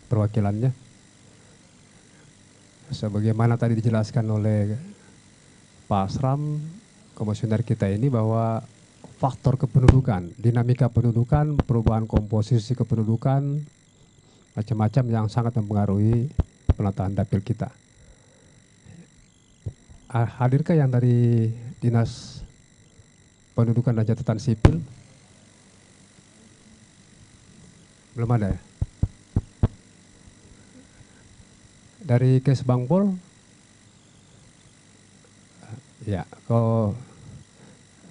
perwakilannya? Sebagaimana tadi dijelaskan oleh Pak Asram, komisioner kita ini, bahwa faktor kependudukan, dinamika pendudukan, perubahan komposisi kependudukan, macam-macam yang sangat mempengaruhi penataan dapil kita. Hadirkah yang dari Dinas Pendudukan dan Catatan Sipil? Belum ada ya? Dari Kesbangpol? Ya, kalau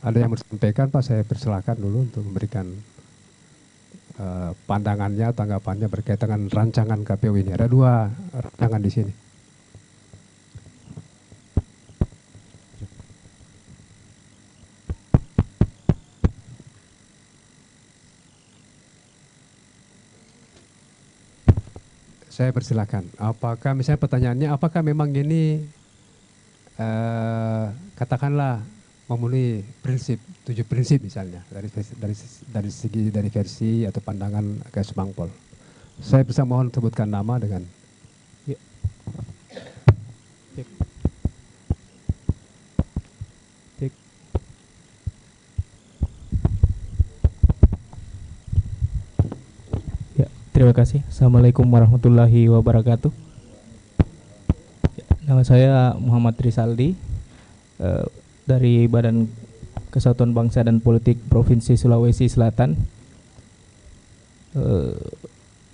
ada yang bersampaikan Pak, saya persilakan dulu untuk memberikan pandangannya, tanggapannya berkaitan dengan rancangan KPU ini. Ada 2 rancangan di sini. Saya persilakan. Apakah misalnya pertanyaannya, apakah memang ini katakanlah memenuhi prinsip 7 prinsip misalnya dari versi atau pandangan Kesbangpol. Saya bisa mohon sebutkan nama dengan. Ya. Ya, terima kasih. Assalamualaikum warahmatullahi wabarakatuh. Nama saya Muhammad Rizaldi, dari Badan Kesatuan Bangsa dan Politik Provinsi Sulawesi Selatan.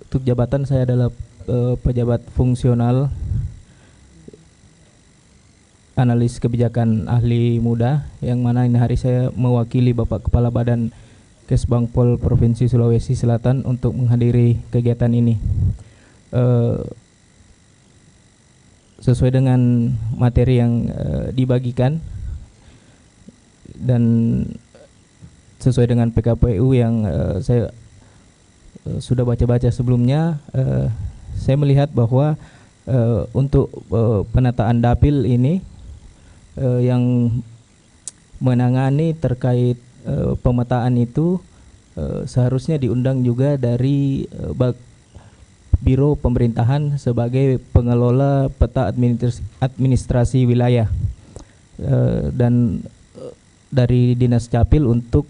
Untuk jabatan saya adalah pejabat fungsional analis kebijakan ahli muda, yang mana ini hari saya mewakili Bapak Kepala Badan Kesbangpol Provinsi Sulawesi Selatan untuk menghadiri kegiatan ini. Sesuai dengan materi yang dibagikan dan sesuai dengan PKPU yang saya sudah baca-baca sebelumnya, saya melihat bahwa untuk penataan dapil ini yang menangani terkait pemetaan itu seharusnya diundang juga dari Biro Pemerintahan sebagai pengelola peta administrasi wilayah, dan dari Dinas Capil untuk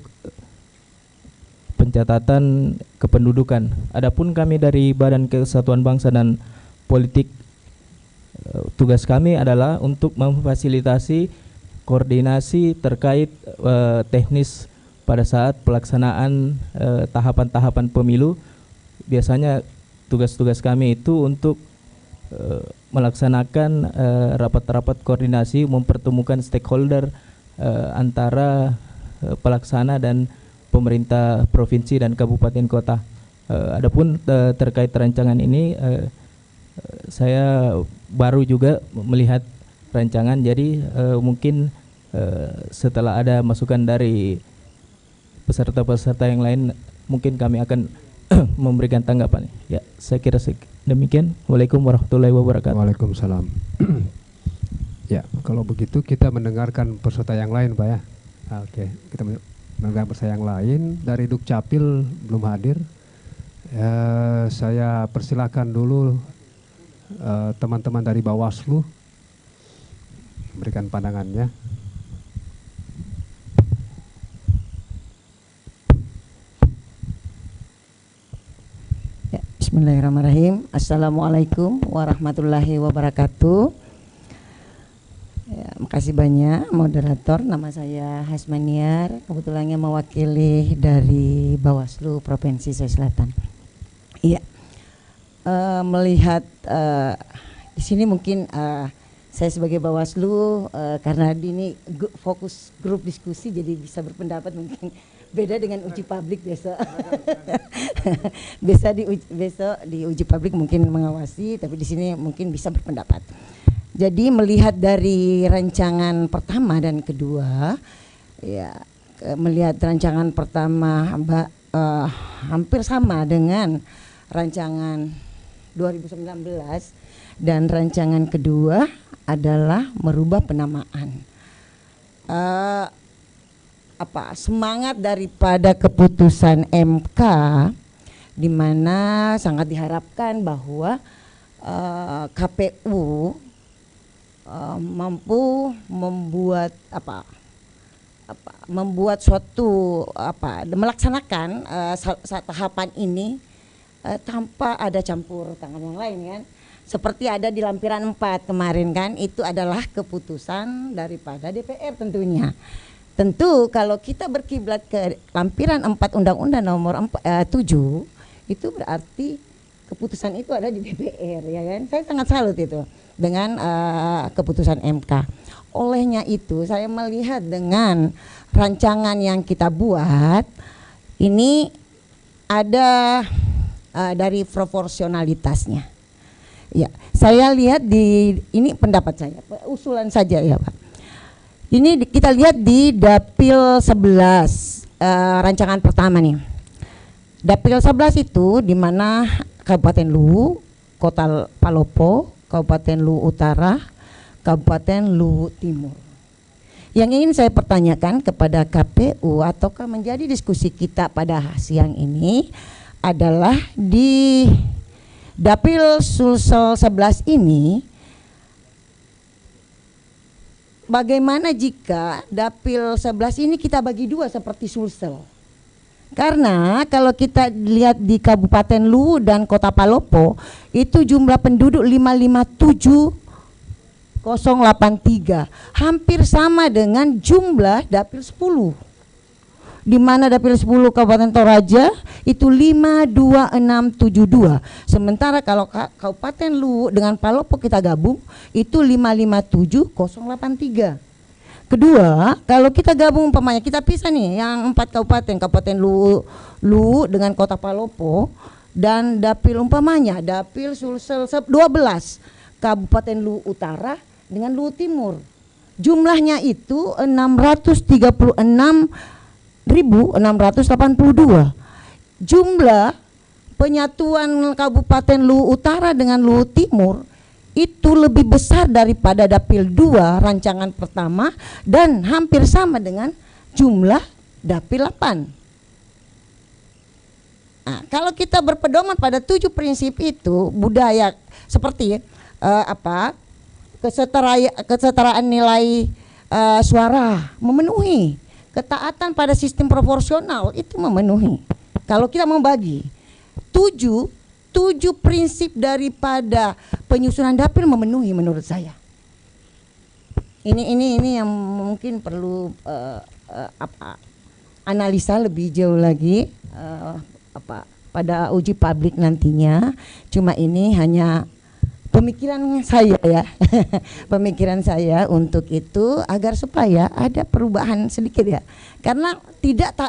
pencatatan kependudukan. Adapun kami dari Badan Kesatuan Bangsa dan Politik, tugas kami adalah untuk memfasilitasi koordinasi terkait teknis pada saat pelaksanaan tahapan-tahapan pemilu. Biasanya tugas-tugas kami itu untuk melaksanakan rapat-rapat koordinasi, mempertemukan stakeholder antara pelaksana dan pemerintah provinsi dan kabupaten kota. Adapun terkait rancangan ini, saya baru juga melihat rancangan, jadi mungkin setelah ada masukan dari peserta-peserta yang lain, mungkin kami akan memberikan tanggapan. Ya, saya kira demikian. Waalaikumsalam warahmatullahi wabarakatuh. Waalaikumsalam. Ya, kalau begitu kita mendengarkan peserta yang lain, Pak ya. Oke, kita mendengar peserta yang lain. Dari Dukcapil belum hadir. Saya persilakan dulu teman-teman dari Bawaslu memberikan pandangannya. Bismillahirrahmanirrahim. Assalamualaikum warahmatullahi wabarakatuh. Ya, makasih banyak moderator. Nama saya Hasmaniar, kebetulannya mewakili dari Bawaslu Provinsi Sulawesi Selatan. Iya, melihat di sini mungkin saya sebagai Bawaslu karena ini fokus grup diskusi jadi bisa berpendapat mungkin beda dengan uji publik besok. Besok di uji publik mungkin mengawasi, tapi di sini mungkin bisa berpendapat. Jadi melihat dari rancangan pertama dan kedua, ya melihat rancangan pertama hampir sama dengan rancangan 2019 dan rancangan kedua adalah merubah penamaan. Semangat daripada keputusan MK di mana sangat diharapkan bahwa KPU mampu membuat melaksanakan tahapan ini tanpa ada campur tangan yang lain kan. Seperti ada di lampiran 4 kemarin kan, itu adalah keputusan daripada DPR tentunya. Tentu kalau kita berkiblat ke lampiran 4 Undang-Undang nomor 7 itu berarti keputusan itu ada di DPR ya kan. Saya sangat salut itu dengan keputusan MK. Olehnya itu saya melihat dengan rancangan yang kita buat ini ada dari proporsionalitasnya. Ya, saya lihat ini pendapat saya, usulan saja ya Pak. Ini kita lihat di Dapil 11 rancangan pertama nih. Dapil 11 itu di mana Kabupaten Luwu, Kota Palopo, Kabupaten Luwu Utara, Kabupaten Luwu Timur. Yang ingin saya pertanyakan kepada KPU ataukah menjadi diskusi kita pada siang ini adalah di Dapil Sulsel 11 ini, bagaimana jika Dapil 11 ini kita bagi dua seperti Sulsel? Karena kalau kita lihat di Kabupaten Luwu dan Kota Palopo itu jumlah penduduk 557.083, hampir sama dengan jumlah Dapil 10. Di mana Dapil 10 Kabupaten Toraja itu 52672. Sementara kalau Kabupaten Luwu dengan Palopo kita gabung itu 557.083. Kedua, kalau kita gabung umpamanya kita pisah nih yang 4 Kabupaten Luwu dengan Kota Palopo dan Dapil umpamanya Dapil Sulsel 12 Kabupaten Luwu Utara dengan Luwu Timur. Jumlahnya itu 636.682. Jumlah penyatuan Kabupaten Luwu Utara dengan Luwu Timur itu lebih besar daripada Dapil 2 rancangan pertama dan hampir sama dengan jumlah Dapil 8. Nah, kalau kita berpedoman pada 7 prinsip itu, budaya seperti kesetaraan nilai suara memenuhi, ketaatan pada sistem proporsional itu memenuhi. Kalau kita membagi 7 prinsip daripada penyusunan dapil memenuhi menurut saya. Ini yang mungkin perlu analisa lebih jauh lagi pada uji publik nantinya. Cuma ini hanya pemikiran saya ya. Pemikiran saya untuk itu agar supaya ada perubahan sedikit ya. Karena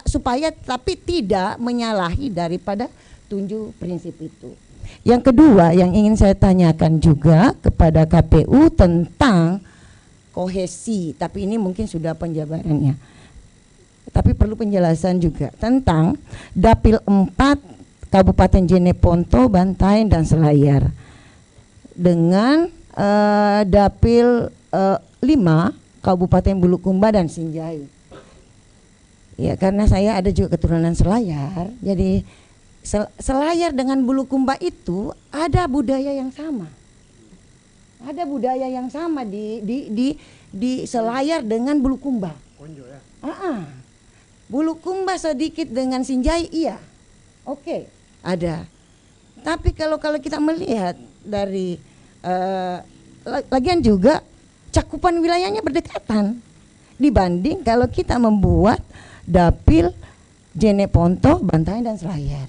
supaya tapi tidak menyalahi daripada 7 prinsip itu. Yang kedua yang ingin saya tanyakan juga kepada KPU tentang kohesi, tapi ini mungkin sudah penjabarannya. Tapi perlu penjelasan juga tentang Dapil 4 Kabupaten Jeneponto, Bantaeng dan Selayar dengan Dapil 5 Kabupaten Bulukumba dan Sinjai. Ya, karena saya ada juga keturunan Selayar, jadi Selayar dengan Bulukumba itu ada budaya yang sama. Ada budaya yang sama di Selayar dengan Bulukumba. Konjo ya. Bulukumba sedikit dengan Sinjai iya. Oke, ada. Tapi kalau kita melihat dari lagian juga cakupan wilayahnya berdekatan dibanding kalau kita membuat dapil Jeneponto, Bantaeng dan Selayar.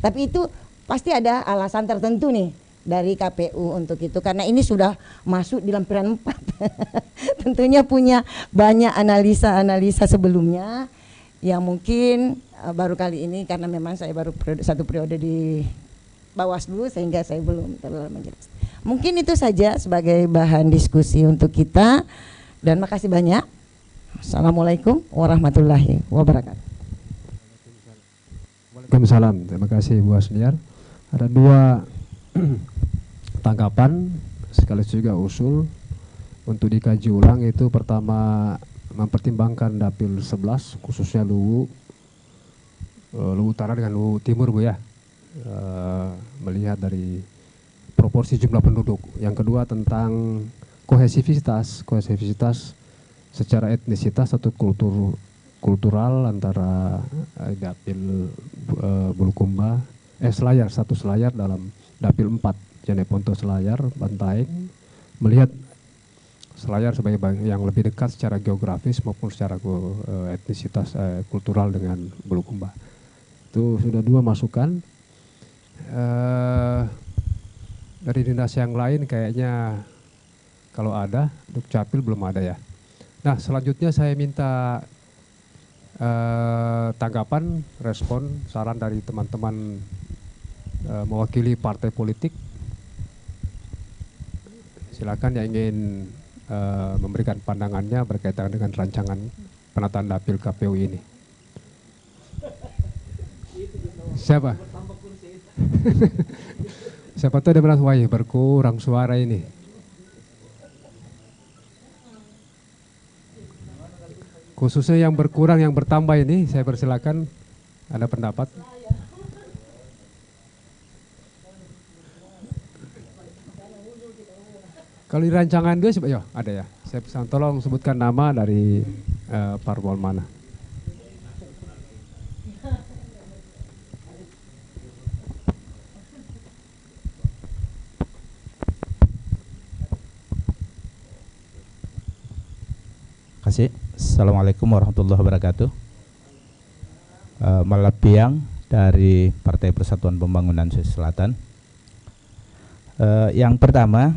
Tapi itu pasti ada alasan tertentu nih dari KPU untuk itu, karena ini sudah masuk di lampiran 4. Tentunya punya banyak analisa sebelumnya yang mungkin baru kali ini, karena memang saya baru satu periode di Bawaslu sehingga saya belum terlalu menjelaskan. Mungkin itu saja sebagai bahan diskusi untuk kita, dan makasih banyak. Assalamualaikum warahmatullahi wabarakatuh. Waalaikumsalam. Terima kasih Bu Asniar. Ada 2 tanggapan sekaligus juga usul untuk dikaji ulang. Itu pertama, mempertimbangkan dapil 11 khususnya Luwu Utara dengan Luwu Timur Bu ya, melihat dari proporsi jumlah penduduk. Yang kedua tentang kohesivitas secara etnisitas atau kultural antara dapil Bulukumba, Selayar, satu Selayar dalam dapil 4 Jeneponto Selayar, Bantaeng, melihat Selayar sebagai yang lebih dekat secara geografis maupun secara etnisitas kultural dengan Bulukumba. Itu sudah 2 masukan. Dari dinas yang lain kayaknya kalau ada, Dukcapil belum ada ya. Nah, selanjutnya saya minta tanggapan, respon, saran dari teman-teman mewakili partai politik. Silakan yang ingin memberikan pandangannya berkaitan dengan rancangan penataan dapil KPU ini. Siapa? Siapa tahu dia bilang, wah berkurang suara ini. Khususnya yang berkurang, yang bertambah ini, saya persilakan ada pendapat. Kalau di rancangan dia, ya ada ya. Saya tolong sebutkan nama dari parpol mana. Assalamualaikum warahmatullahi wabarakatuh. Malapiang dari Partai Persatuan Pembangunan Sulawesi Selatan. Yang pertama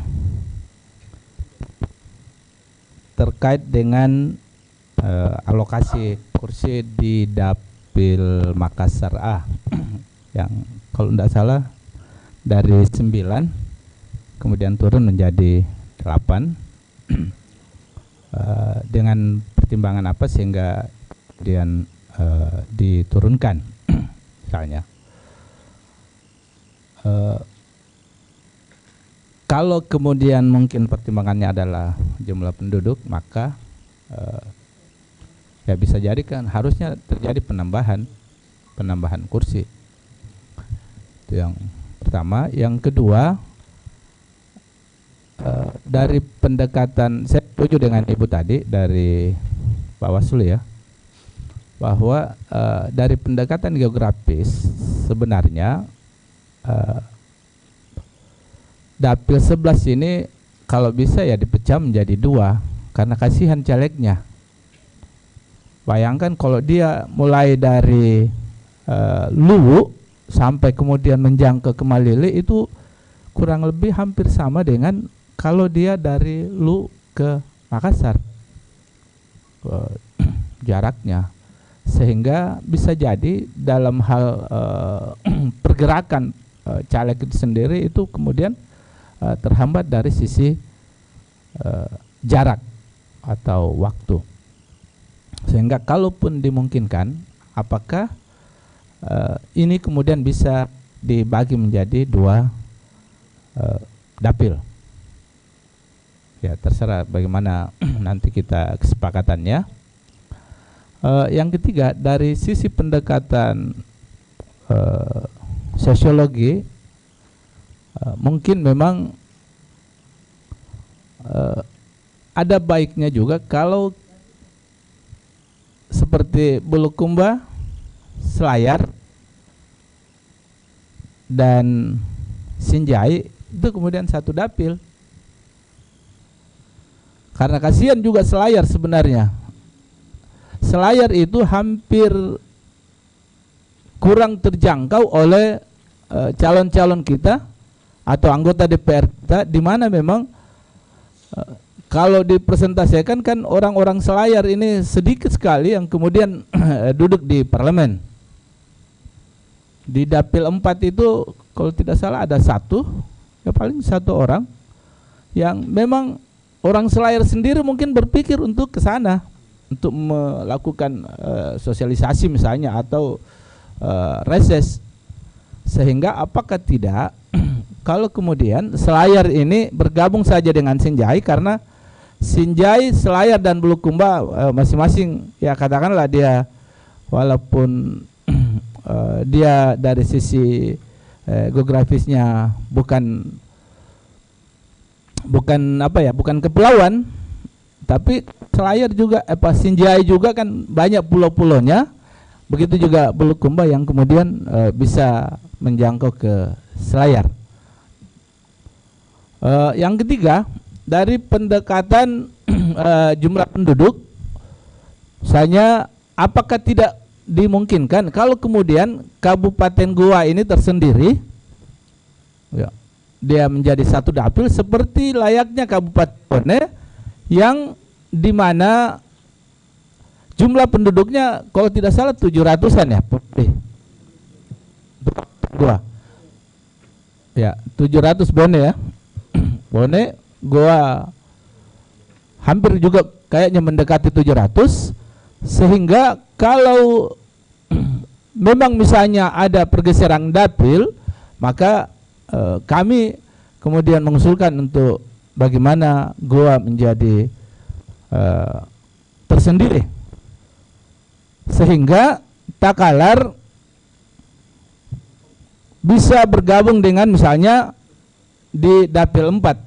terkait dengan alokasi kursi di dapil Makassar A yang kalau tidak salah dari 9 kemudian turun menjadi 8. Dengan pertimbangan apa sehingga kemudian diturunkan misalnya. Kalau kemudian mungkin pertimbangannya adalah jumlah penduduk, maka ya bisa jadi kan harusnya terjadi penambahan kursi. Itu yang pertama. Yang kedua, dari pendekatan, saya setuju dengan Ibu tadi dari Bawaslu ya, bahwa dari pendekatan geografis sebenarnya dapil 11 ini kalau bisa ya dipecah menjadi 2 karena kasihan calegnya. Bayangkan kalau dia mulai dari Luwu sampai kemudian menjangkau ke Malili, itu kurang lebih hampir sama dengan kalau dia dari Luwu ke Makassar jaraknya, sehingga bisa jadi dalam hal pergerakan caleg itu sendiri itu kemudian terhambat dari sisi jarak atau waktu, sehingga kalaupun dimungkinkan apakah ini kemudian bisa dibagi menjadi 2 dapil. Ya terserah bagaimana nanti kita kesepakatannya. Yang ketiga, dari sisi pendekatan sosiologi, mungkin memang ada baiknya juga kalau seperti Bulukumba, Selayar, dan Sinjai itu kemudian satu dapil. Karena kasihan juga Selayar sebenarnya. Selayar itu hampir kurang terjangkau oleh calon-calon kita atau anggota DPR kita, di mana memang kalau dipresentasikan kan orang-orang Selayar ini sedikit sekali yang kemudian duduk di parlemen. Di dapil 4 itu kalau tidak salah ada satu, ya paling satu orang yang memang orang Selayar sendiri mungkin berpikir untuk ke sana untuk melakukan sosialisasi misalnya atau reses. Sehingga apakah tidak kalau kemudian Selayar ini bergabung saja dengan Sinjai, karena Sinjai, Selayar dan Bulukumba masing-masing ya katakanlah dia walaupun dia dari sisi geografisnya bukan kepulauan, tapi Selayar juga Sinjai juga kan banyak pulau-pulaunya, begitu juga Bulukumba yang kemudian bisa menjangkau ke Selayar. Yang ketiga, dari pendekatan jumlah penduduk, misalnya apakah tidak dimungkinkan kalau kemudian Kabupaten Goa ini tersendiri, ya, dia menjadi satu dapil seperti layaknya Kabupaten Bone yang dimana jumlah penduduknya kalau tidak salah 700-an ya, Goa. Ya, 700 Bone ya. Bone, Goa hampir juga kayaknya mendekati 700, sehingga kalau memang misalnya ada pergeseran dapil, maka kami kemudian mengusulkan untuk bagaimana Goa menjadi tersendiri, sehingga Takalar bisa bergabung dengan misalnya di dapil 4.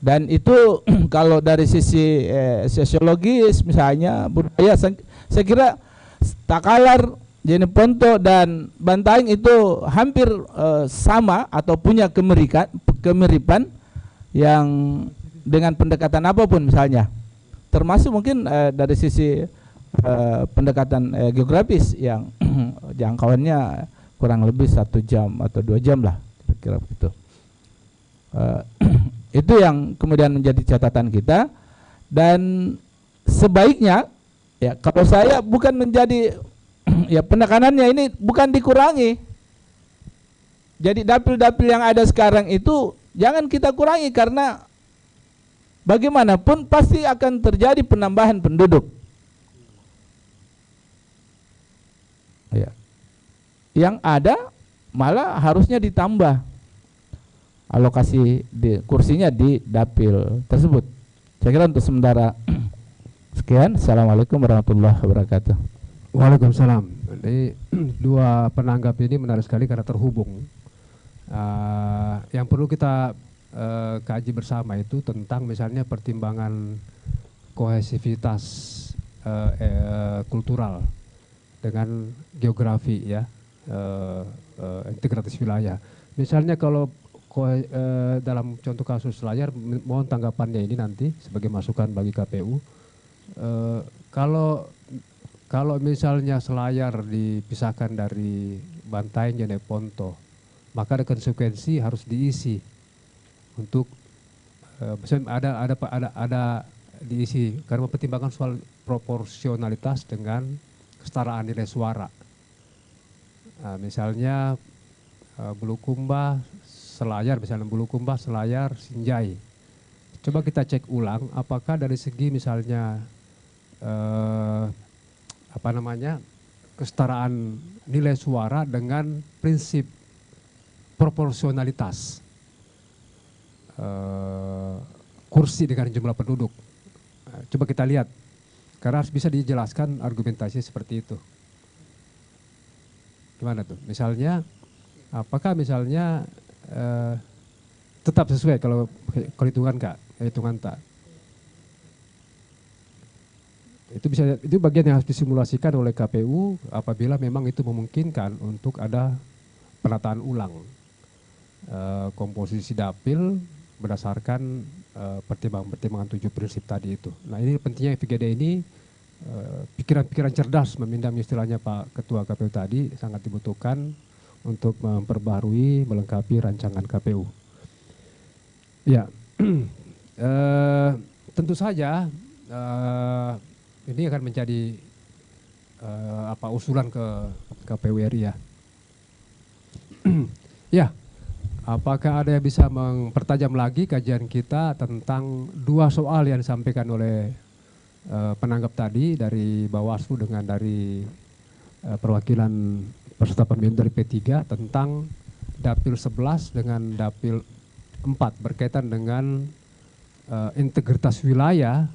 Dan itu kalau dari sisi sosiologis misalnya budaya, saya kira Takalar, Jeneponto dan Bantaeng itu hampir sama atau punya kemiripan yang dengan pendekatan apapun misalnya, termasuk mungkin dari sisi pendekatan geografis yang jangkauannya kurang lebih 1 jam atau 2 jam lah kira-kira begitu. Itu yang kemudian menjadi catatan kita, dan sebaiknya ya kalau saya bukan menjadi ya penekanannya ini bukan dikurangi. Jadi dapil-dapil yang ada sekarang itu jangan kita kurangi, karena bagaimanapun pasti akan terjadi penambahan penduduk. Ya. Yang ada malah harusnya ditambah alokasi kursinya di dapil tersebut. Saya kira untuk sementara sekian. Assalamualaikum warahmatullahi wabarakatuh. Waalaikumsalam. Jadi dua penanggap ini menarik sekali karena terhubung. Yang perlu kita kaji bersama itu tentang misalnya pertimbangan kohesivitas kultural dengan geografi ya, integratis wilayah. Misalnya kalau dalam contoh kasus Selayar, mohon tanggapannya ini nanti sebagai masukan bagi KPU. Kalau misalnya Selayar dipisahkan dari Bantaeng, Jeneponto, maka ada konsekuensi harus diisi untuk ada diisi karena mempertimbangkan soal proporsionalitas dengan kesetaraan nilai suara. Misalnya Bulukumba, Selayar, misalnya Bulukumba, Selayar, Sinjai. Coba kita cek ulang apakah dari segi misalnya kesetaraan nilai suara dengan prinsip proporsionalitas kursi dengan jumlah penduduk. Coba kita lihat, karena harus bisa dijelaskan argumentasi seperti itu. Gimana tuh? Misalnya, apakah misalnya tetap sesuai kalau hitungan tak? Itu bagian yang harus disimulasikan oleh KPU apabila memang itu memungkinkan untuk ada penataan ulang. komposisi dapil berdasarkan pertimbangan-pertimbangan 7 prinsip tadi itu. Nah, ini pentingnya FGD ini pikiran-pikiran cerdas, meminjam istilahnya Pak Ketua KPU tadi, sangat dibutuhkan untuk memperbaharui, melengkapi rancangan KPU. Ya, tentu saja ini akan menjadi usulan ke KPU RI ya. Ya, apakah ada yang bisa mempertajam lagi kajian kita tentang 2 soal yang disampaikan oleh penanggap tadi dari Bawaslu dengan dari perwakilan peserta pemilu dari P3 tentang Dapil 11 dengan Dapil 4 berkaitan dengan integritas wilayah,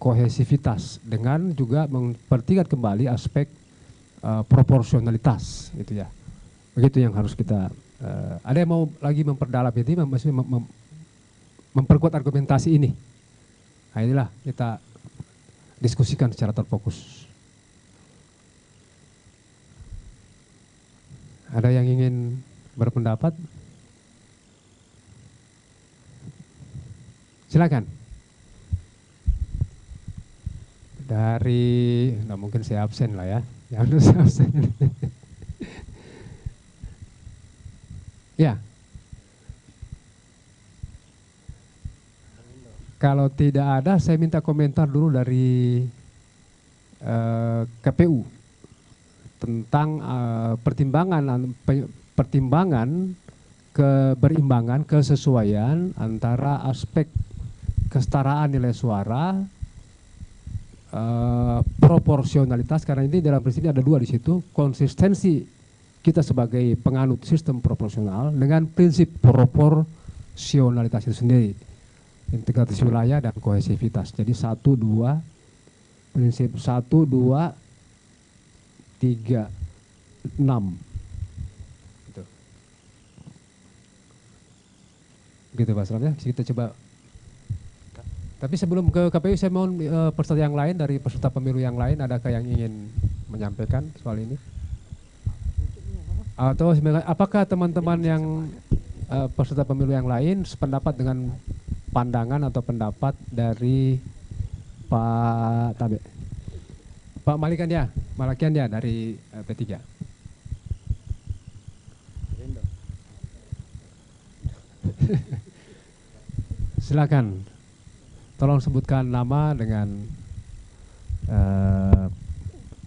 kohesivitas, dengan juga mempertimbangkan kembali aspek proporsionalitas gitu ya. Begitu yang harus kita ada yang mau lagi memperdalam ini, masih memperkuat argumentasi ini. Nah, inilah kita diskusikan secara terfokus. Ada yang ingin berpendapat? Silakan. Dari, nah mungkin saya absen lah ya. Jangan saya absen. Ya. Kalau tidak ada, saya minta komentar dulu dari KPU tentang pertimbangan keberimbangan, kesesuaian antara aspek kesetaraan nilai suara, proporsionalitas, karena ini dalam prinsip ini ada 2 di situ, konsistensi kita sebagai penganut sistem proporsional dengan prinsip proporsionalitas itu sendiri. Integritas wilayah dan kohesivitas. Jadi 1, 2, prinsip 1, 2, 3, 6. Gitu. Gitu Pak Selam ya. Kita coba. Tapi sebelum ke KPU saya mohon peserta yang lain dari peserta pemilu yang lain, adakah yang ingin menyampaikan soal ini? Atau apakah teman-teman yang peserta pemilu yang lain sependapat dengan pandangan atau pendapat dari Pak Tabe, Pak Malakian ya dari P3. Silakan, tolong sebutkan nama dengan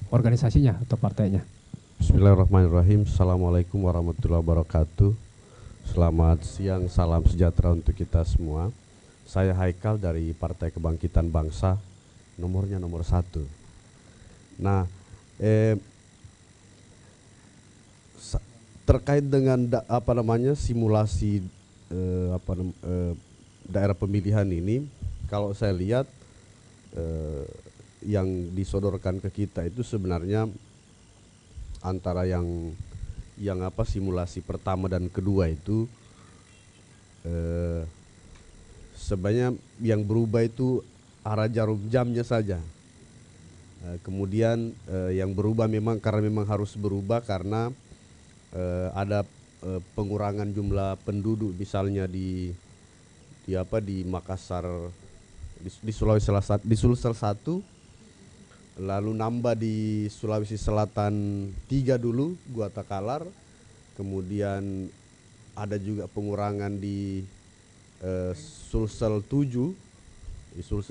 organisasinya atau partainya. Bismillahirrahmanirrahim. Assalamualaikum warahmatullahi wabarakatuh. Selamat siang, salam sejahtera untuk kita semua. Saya Haikal dari Partai Kebangkitan Bangsa, nomornya nomor 1. Nah, terkait dengan simulasi daerah pemilihan ini, kalau saya lihat yang disodorkan ke kita itu sebenarnya antara yang simulasi pertama dan kedua itu sebenarnya yang berubah itu arah jarum jamnya saja. Kemudian yang berubah memang karena memang harus berubah karena ada pengurangan jumlah penduduk, misalnya di Makassar, di Sulawesi Selatan, di Sulsel 1, lalu nambah di Sulawesi Selatan 3 dulu, Gua Takalar, kemudian ada juga pengurangan di Sulsel 7,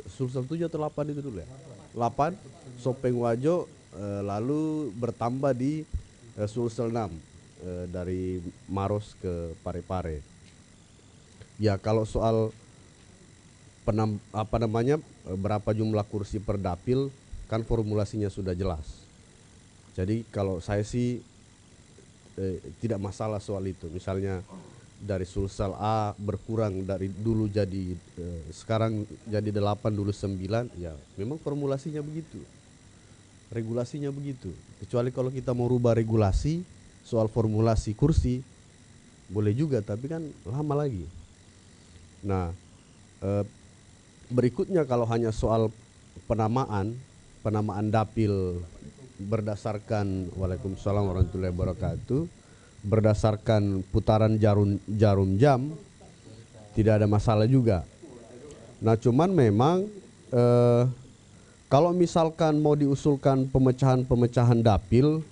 Sulsel 7 atau 8 itu dulu ya? 8, Sopeng Wajo, lalu bertambah di Sulsel 6, dari Maros ke Parepare. Ya, kalau soal berapa jumlah kursi per dapil, kan formulasinya sudah jelas. Jadi kalau saya sih tidak masalah soal itu. Misalnya dari Sulsel A berkurang dari dulu jadi sekarang jadi 8 dulu 9, ya memang formulasinya begitu, regulasinya begitu. Kecuali kalau kita mau rubah regulasi soal formulasi kursi boleh juga, tapi kan lama lagi. Nah, berikutnya kalau hanya soal penamaan dapil berdasarkan, Waalaikumsalam warahmatullahi wabarakatuh, berdasarkan putaran jarum jam tidak ada masalah juga. Nah cuman memang kalau misalkan mau diusulkan pemecahan dapil,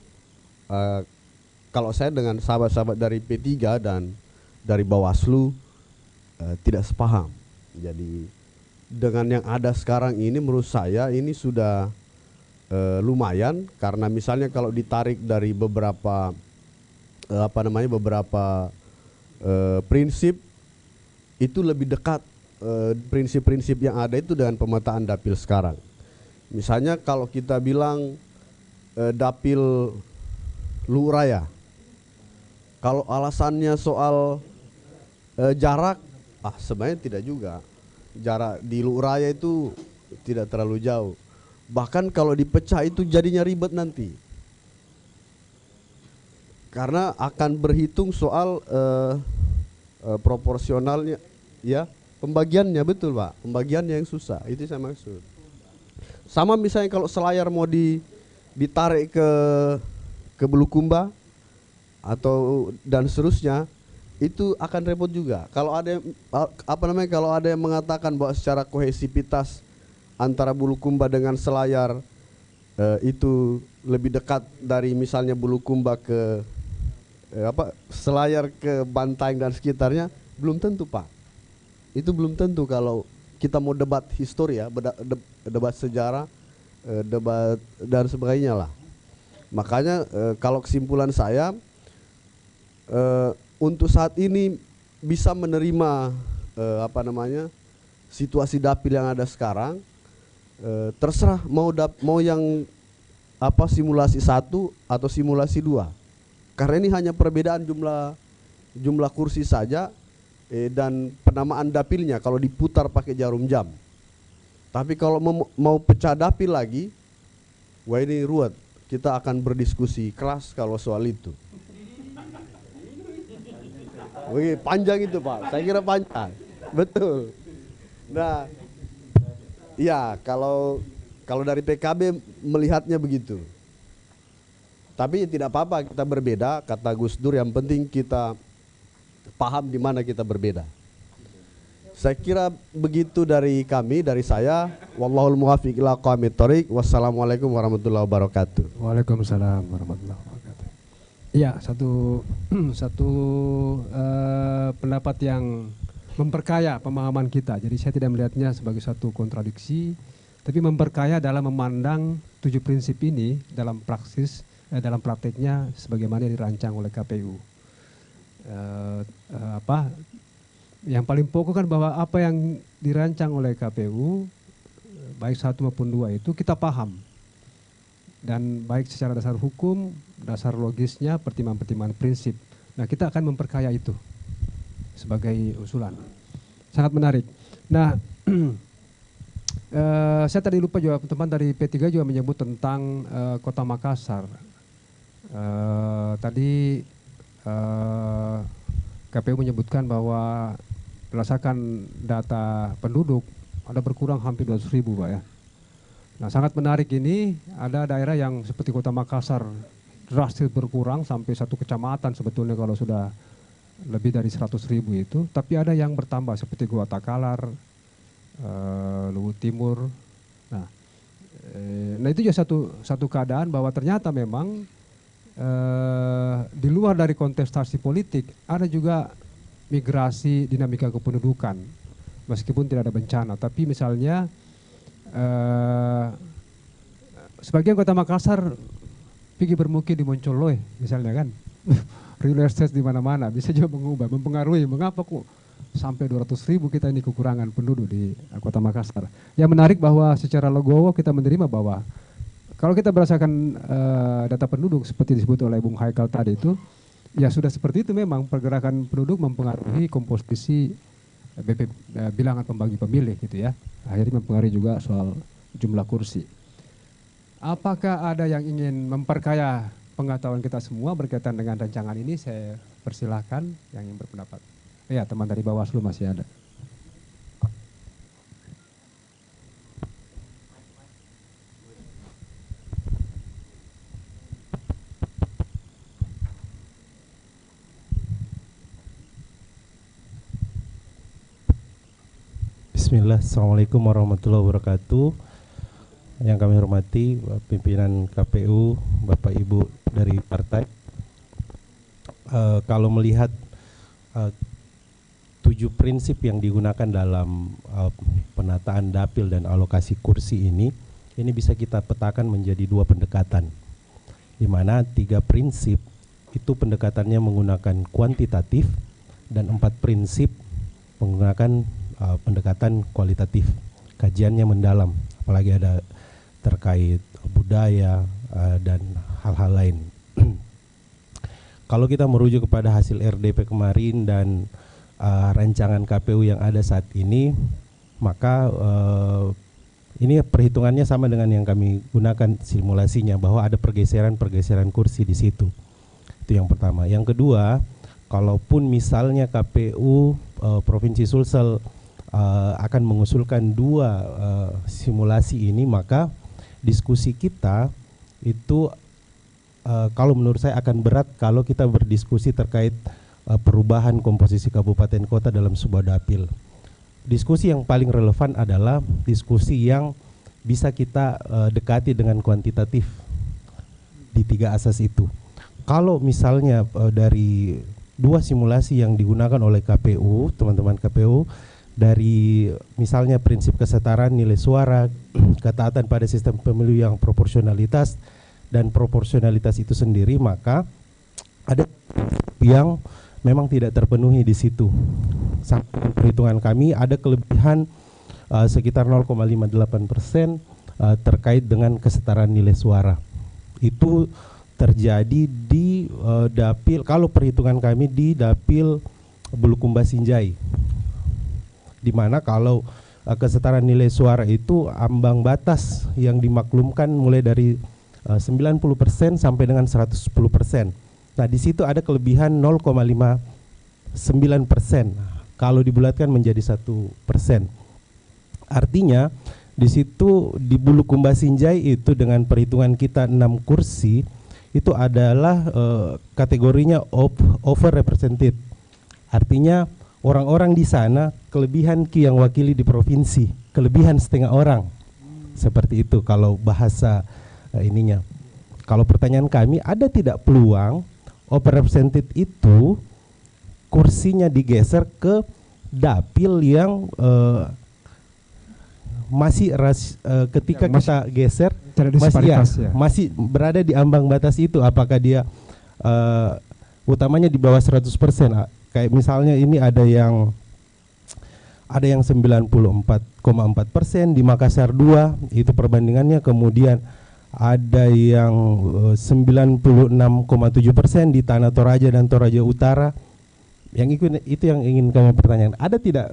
kalau saya dengan sahabat-sahabat dari P3 dan dari Bawaslu tidak sepaham. Jadi dengan yang ada sekarang ini menurut saya ini sudah lumayan, karena misalnya kalau ditarik dari beberapa prinsip itu lebih dekat prinsip-prinsip yang ada itu dengan pemetaan dapil sekarang. Misalnya kalau kita bilang dapil Luhur Raya, kalau alasannya soal jarak, sebenarnya tidak juga. Jarak di Luhur Raya itu tidak terlalu jauh. Bahkan kalau dipecah itu jadinya ribet nanti. Karena akan berhitung soal proporsionalnya, ya, pembagiannya, betul Pak, pembagiannya yang susah, itu saya maksud. Sama misalnya kalau Selayar mau ditarik ke Bulukumba atau dan seterusnya, itu akan repot juga. Kalau ada kalau ada yang mengatakan bahwa secara kohesivitas antara Bulukumba dengan Selayar itu lebih dekat dari misalnya Bulukumba ke Selayar ke Bantaeng dan sekitarnya, belum tentu Pak. Itu belum tentu kalau kita mau debat histori ya, debat sejarah, debat dan sebagainya lah. Makanya kalau kesimpulan saya untuk saat ini bisa menerima situasi dapil yang ada sekarang, terserah mau yang simulasi 1 atau simulasi 2. Karena ini hanya perbedaan jumlah kursi saja dan penamaan dapilnya kalau diputar pakai jarum jam. Tapi kalau mau pecah dapil lagi, wah ini ruwet. Kita akan berdiskusi keras kalau soal itu. Wih, panjang itu Pak, saya kira panjang. Betul. Nah, ya kalau dari PKB melihatnya begitu. Tapi tidak apa-apa kita berbeda, kata Gus Dur, yang penting kita paham di mana kita berbeda. Saya kira begitu dari kami, dari saya. Wallahul muwaffiq ila aqwamit thoriq. Wassalamualaikum warahmatullahi wabarakatuh. Waalaikumsalam warahmatullahi wabarakatuh. Iya, satu pendapat yang memperkaya pemahaman kita. Jadi saya tidak melihatnya sebagai satu kontradiksi, tapi memperkaya dalam memandang 7 prinsip ini dalam dalam prakteknya sebagaimana dirancang oleh KPU. Yang paling pokok kan bahwa apa yang dirancang oleh KPU baik 1 maupun 2 itu kita paham, dan baik secara dasar hukum, dasar logisnya, pertimbangan-pertimbangan prinsip. Nah, kita akan memperkaya itu sebagai usulan. Sangat menarik. Nah, saya tadi lupa juga, teman dari P3 juga menyebut tentang Kota Makassar. Tadi KPU menyebutkan bahwa berdasarkan data penduduk ada berkurang hampir 200.000 Pak ya. Nah, sangat menarik ini, ada daerah yang seperti Kota Makassar drastis berkurang sampai 1 kecamatan sebetulnya kalau sudah lebih dari 100.000 itu, tapi ada yang bertambah seperti Gua Takalar, Luwu Timur. Nah itu juga satu keadaan bahwa ternyata memang di luar dari kontestasi politik ada juga migrasi dinamika kependudukan meskipun tidak ada bencana. Tapi misalnya sebagian Kota Makassar pergi bermukim di Moncoloy misalnya kan, real estate di mana-mana, bisa juga mempengaruhi mengapa kok sampai 200.000 kita ini kekurangan penduduk di Kota Makassar. Yang menarik bahwa secara legowo kita menerima bahwa kalau kita berdasarkan data penduduk seperti disebut oleh Bung Haikal tadi itu, ya sudah seperti itu memang pergerakan penduduk mempengaruhi komposisi bilangan pembagi pemilih gitu ya. Akhirnya mempengaruhi juga soal jumlah kursi. Apakah ada yang ingin memperkaya pengetahuan kita semua berkaitan dengan rancangan ini? Saya persilahkan yang ingin berpendapat. Ya, teman dari Bawaslu masih ada. Bismillah, Assalamualaikum warahmatullahi wabarakatuh. Yang kami hormati pimpinan KPU, Bapak Ibu dari partai. Kalau melihat 7 prinsip yang digunakan dalam penataan dapil dan alokasi kursi ini bisa kita petakan menjadi 2 pendekatan, di mana 3 prinsip itu pendekatannya menggunakan kuantitatif dan 4 prinsip menggunakan pendekatan kualitatif. Kajiannya mendalam, apalagi ada terkait budaya dan hal-hal lain. Kalau kita merujuk kepada hasil RDP kemarin dan rancangan KPU yang ada saat ini, maka ini perhitungannya sama dengan yang kami gunakan simulasinya, bahwa ada pergeseran kursi di situ. Itu yang pertama. Yang kedua, kalaupun misalnya KPU Provinsi Sulsel akan mengusulkan 2 simulasi ini, maka diskusi kita itu kalau menurut saya akan berat kalau kita berdiskusi terkait perubahan komposisi kabupaten kota dalam sebuah dapil. Diskusi yang paling relevan adalah diskusi yang bisa kita dekati dengan kuantitatif di 3 asas itu. Kalau misalnya dari 2 simulasi yang digunakan oleh KPU, teman-teman KPU, dari misalnya prinsip kesetaraan nilai suara, ketaatan pada sistem pemilu yang proporsionalitas dan proporsionalitas itu sendiri, maka ada yang memang tidak terpenuhi di situ. Sampai perhitungan kami ada kelebihan sekitar 0,58% terkait dengan kesetaraan nilai suara. Itu terjadi di dapil, kalau perhitungan kami di dapil Bulukumba Sinjai, di mana kalau kesetaraan nilai suara itu ambang batas yang dimaklumkan mulai dari 90% sampai dengan 110%. Nah, di situ ada kelebihan 0,59%. Kalau dibulatkan menjadi 1%. Artinya di situ di Bulukumba Sinjai itu dengan perhitungan kita 6 kursi itu adalah kategorinya over represented. Artinya orang-orang di sana kelebihan yang wakili di provinsi, kelebihan setengah orang. Seperti itu kalau bahasa ininya. Kalau pertanyaan kami, ada tidak peluang overrepresented itu kursinya digeser ke dapil yang masih ketika kita geser masih berada di ambang batas itu, apakah dia utamanya di bawah 100%. Kayak misalnya ini ada yang 94,4% di Makassar 2 itu perbandingannya, kemudian ada yang 96,7% di Tanah Toraja dan Toraja Utara. Yang itu yang ingin kami pertanyakan, ada tidak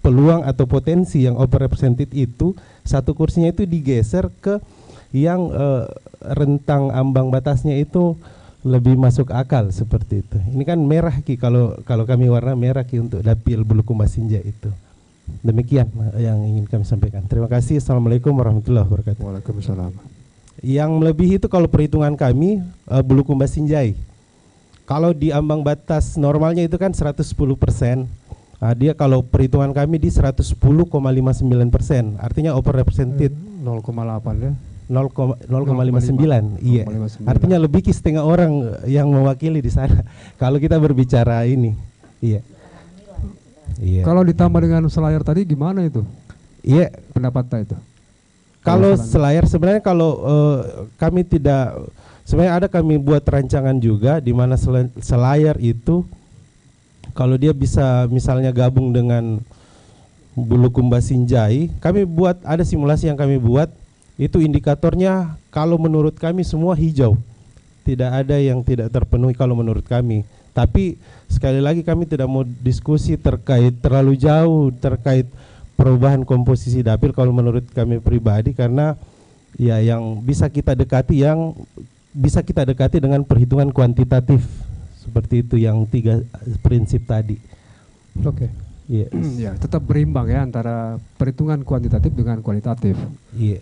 peluang atau potensi yang overrepresented itu satu kursinya itu digeser ke yang rentang ambang batasnya itu lebih masuk akal seperti itu. Ini kan merah Ki, kalau kami warna merah Ki untuk dapil Bulukumba Sinjai itu. Demikian yang ingin kami sampaikan. Terima kasih. Assalamualaikum warahmatullahi wabarakatuh. Waalaikumsalam. Yang melebihi itu kalau perhitungan kami Bulukumba Sinjai. Kalau di ambang batas normalnya itu kan 110%. Dia kalau perhitungan kami di 110,59%. Artinya overrepresented 0,8 ya. 0,59. Iya. 0,59. Artinya lebih setengah orang yang mewakili di sana. Kalau kita berbicara ini. Iya. Iya. Kalau ditambah dengan selayar tadi gimana itu? Iya, pendapatnya itu. Kalau selayar sebenarnya kalau kami tidak, sebenarnya ada kami buat rancangan juga di mana selayar itu kalau dia bisa misalnya gabung dengan Bulukumba Sinjai, kami buat ada simulasi yang kami buat. Itu indikatornya kalau menurut kami semua hijau. Tidak ada yang tidak terpenuhi kalau menurut kami. Tapi sekali lagi kami tidak mau diskusi terkait terlalu jauh terkait perubahan komposisi dapil kalau menurut kami pribadi, karena ya yang bisa kita dekati dengan perhitungan kuantitatif. Seperti itu yang 3 prinsip tadi. Oke. Iya. Ya, tetap berimbang ya antara perhitungan kuantitatif dengan kualitatif. Iya.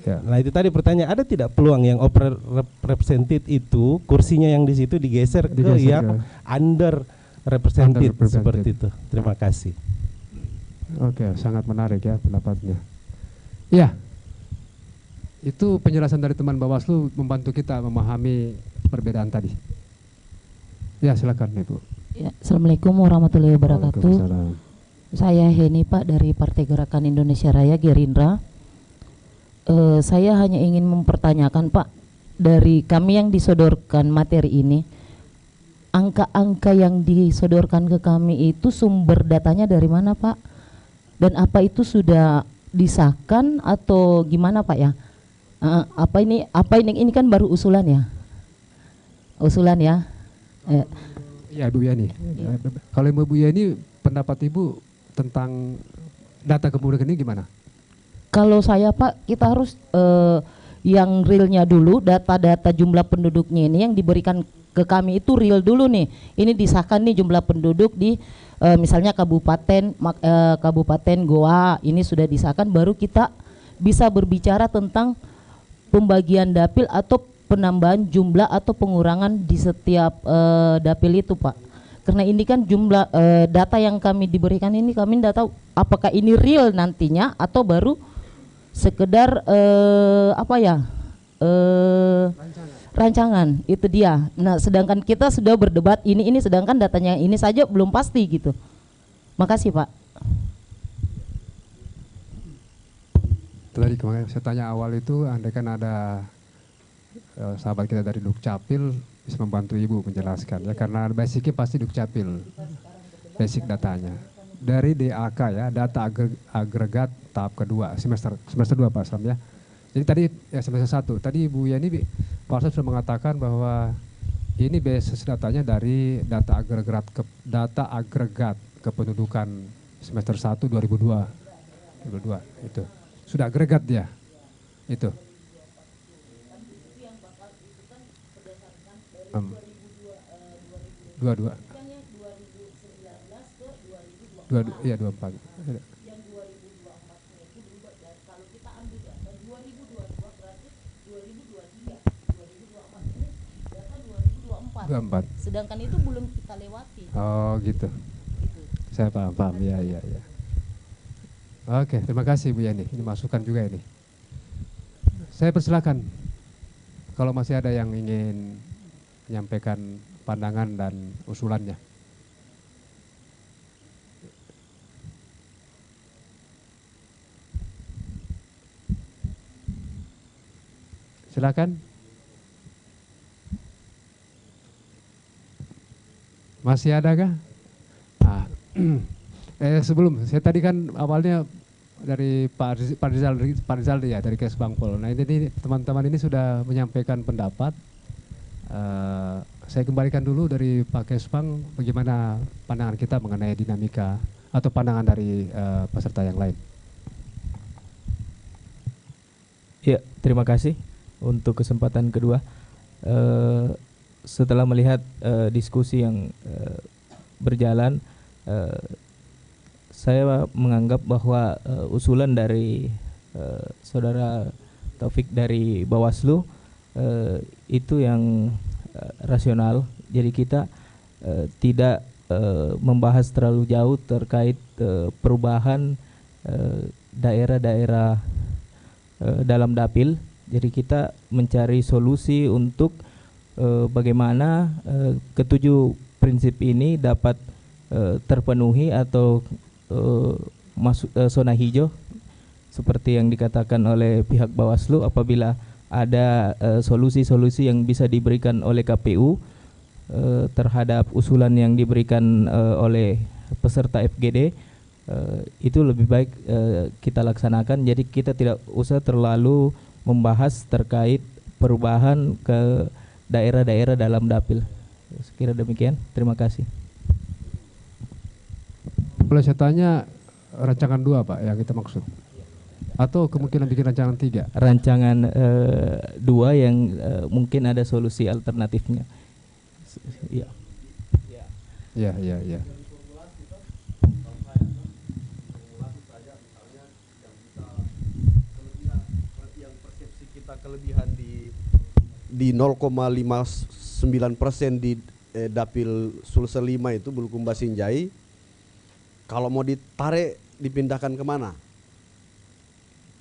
Ya. Nah itu tadi pertanyaan, ada tidak peluang yang overrepresented itu kursinya yang di situ digeser ke yang under represented seperti itu. Terima kasih. Oke, sangat menarik ya pendapatnya. Iya, itu penjelasan dari teman Bawaslu membantu kita memahami perbedaan tadi. Ya, silakan Ibu. Ya, Assalamualaikum warahmatullahi wabarakatuh. Waalaikumsalam. Saya Heni Pak dari Partai Gerakan Indonesia Raya Gerindra. Saya hanya ingin mempertanyakan Pak, dari kami yang disodorkan materi ini, angka-angka yang disodorkan ke kami itu sumber datanya dari mana Pak? Dan apa itu sudah disahkan atau gimana Pak ya? Apa ini kan baru usulan ya? Usulan ya? Ya Ibu Yani. Kalau Ibu Yani, pendapat Ibu tentang data kependudukan ini gimana? Kalau saya Pak, kita harus yang realnya dulu, data-data jumlah penduduknya ini yang diberikan ke kami itu real dulu nih. Ini disahkan nih jumlah penduduk di misalnya kabupaten Goa, ini sudah disahkan, baru kita bisa berbicara tentang pembagian dapil atau penambahan jumlah atau pengurangan di setiap dapil itu Pak. Karena ini kan jumlah data yang kami diberikan ini, kami tidak tahu apakah ini real nantinya atau baru sekedar rancangan, itu dia. Nah, sedangkan kita sudah berdebat ini sedangkan datanya ini saja belum pasti gitu. Makasih Pak. Tadi kemarin saya tanya awal itu, andai kan ada sahabat kita dari Dukcapil bisa membantu Ibu menjelaskan ya, karena basicnya pasti Dukcapil, basic datanya. Dari DAK ya, data agregat tahap kedua, semester 2 Pak Aslam ya. Jadi tadi ya semester 1, tadi Ibu Yani Pak Aslam sudah mengatakan bahwa ini basis datanya dari data agregat kependudukan semester 1 2002 itu. Sudah agregat dia. Itu. Dua. Iya 24. Yang 2024-nya itu berubah, dan kalau kita ambil data 2022 berarti 2023, 2024 ini data 2024. Sedangkan itu belum kita lewati. Oh gitu. Saya paham. Ya. Oke, terima kasih Bu Yani. Ini masukan juga ini. Saya persilakan kalau masih ada yang ingin menyampaikan pandangan dan usulannya. Silakan. Masih ada kah? Sebelum, saya tadi kan awalnya dari Pak Rizal ya, dari Kesbangpol. Nah ini teman-teman ini sudah menyampaikan pendapat. Saya kembalikan dulu dari Pak Kesbang, bagaimana pandangan kita mengenai dinamika atau pandangan dari peserta yang lain. Ya, terima kasih untuk kesempatan kedua. Setelah melihat diskusi yang berjalan, saya menganggap bahwa usulan dari saudara Taufik dari Bawaslu itu yang rasional. Jadi kita tidak membahas terlalu jauh terkait perubahan daerah-daerah dalam dapil. Jadi kita mencari solusi untuk bagaimana ketujuh prinsip ini dapat terpenuhi atau masuk zona hijau seperti yang dikatakan oleh pihak Bawaslu. Apabila ada solusi-solusi yang bisa diberikan oleh KPU terhadap usulan yang diberikan oleh peserta FGD, itu lebih baik kita laksanakan. Jadi kita tidak usah terlalu membahas terkait perubahan ke daerah-daerah dalam dapil. Sekira demikian, terima kasih. Boleh saya tanya, rancangan 2 Pak yang kita maksud? Atau kemungkinan bikin rancangan 3? Rancangan 2 yang mungkin ada solusi alternatifnya. Iya. Iya. Kelebihan di 0,59% di dapil Sulsel 5 itu Bulukumba Sinjai. Kalau mau ditarik dipindahkan kemana.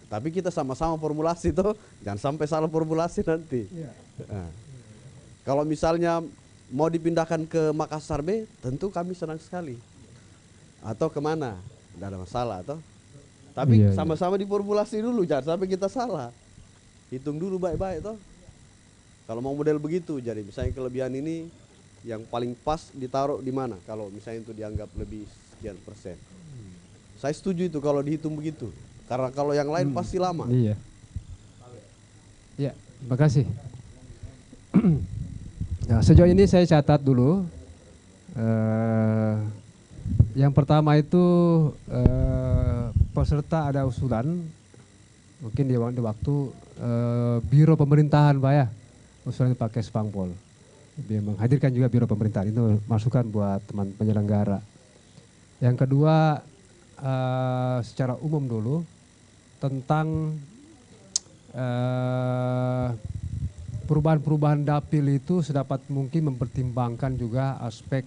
Tapi kita sama-sama formulasi tuh, jangan sampai salah formulasi nanti. Nah, kalau misalnya mau dipindahkan ke Makassar B, tentu kami senang sekali. Atau kemana, tidak ada masalah toh. Tapi sama-sama diformulasi dulu, jangan sampai kita salah. Hitung dulu baik-baik toh. Kalau mau model begitu, jadi misalnya kelebihan ini yang paling pas ditaruh di mana? Kalau misalnya itu dianggap lebih sekian persen. Saya setuju itu kalau dihitung begitu. Karena kalau yang lain pasti lama. Iya. Ya, terima kasih. Nah, sejauh ini saya catat dulu. Yang pertama itu peserta ada usulan, mungkin di waktu biro pemerintahan Pak ya, usulan pakai Spangpol. Dia menghadirkan juga biro pemerintahan, itu masukan buat teman penyelenggara. Yang kedua secara umum dulu tentang perubahan-perubahan dapil itu sedapat mungkin mempertimbangkan juga aspek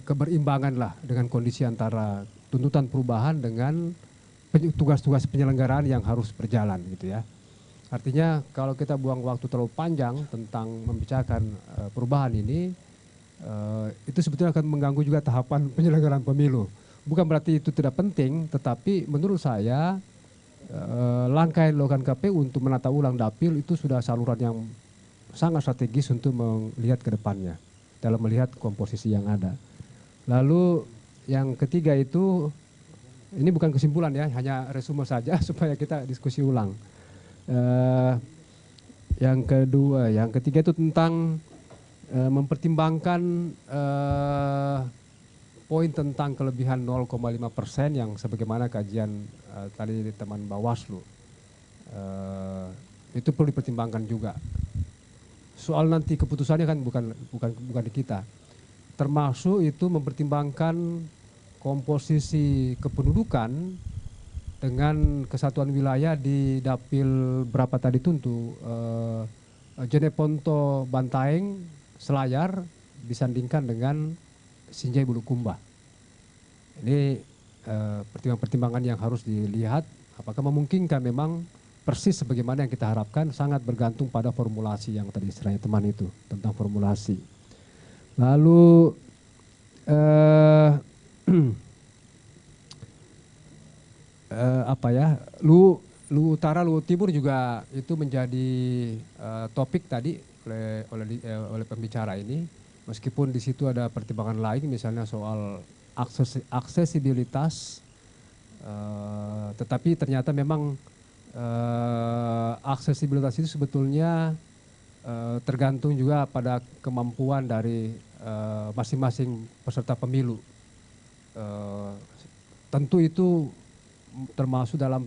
keberimbangan lah dengan kondisi antara tuntutan perubahan dengan tugas-tugas penyelenggaraan yang harus berjalan gitu ya. Artinya kalau kita buang waktu terlalu panjang tentang membicarakan perubahan ini, itu sebetulnya akan mengganggu juga tahapan penyelenggaraan pemilu. Bukan berarti itu tidak penting, tetapi menurut saya langkah yang dilakukan KPU untuk menata ulang dapil itu sudah saluran yang sangat strategis untuk melihat ke depannya dalam melihat komposisi yang ada. Lalu yang ketiga itu, ini bukan kesimpulan ya, hanya resume saja supaya kita diskusi ulang. Yang ketiga itu tentang mempertimbangkan poin tentang kelebihan 0,5% yang sebagaimana kajian tadi teman Bawaslu. Itu perlu dipertimbangkan juga. Soal nanti keputusannya kan bukan di kita. Termasuk itu mempertimbangkan komposisi kependudukan dengan kesatuan wilayah di dapil berapa tadi itu untuk Jeneponto Bantaeng Selayar disandingkan dengan Sinjai Bulukumba. Ini pertimbangan-pertimbangan yang harus dilihat apakah memungkinkan memang persis sebagaimana yang kita harapkan, sangat bergantung pada formulasi yang tadi istilahnya teman itu tentang formulasi. Lalu Lu Utara, Lu Timur juga itu menjadi topik tadi oleh pembicara ini, meskipun di situ ada pertimbangan lain misalnya soal aksesibilitas, tetapi ternyata memang aksesibilitas itu sebetulnya tergantung juga pada kemampuan dari masing-masing peserta pemilu. Tentu itu termasuk dalam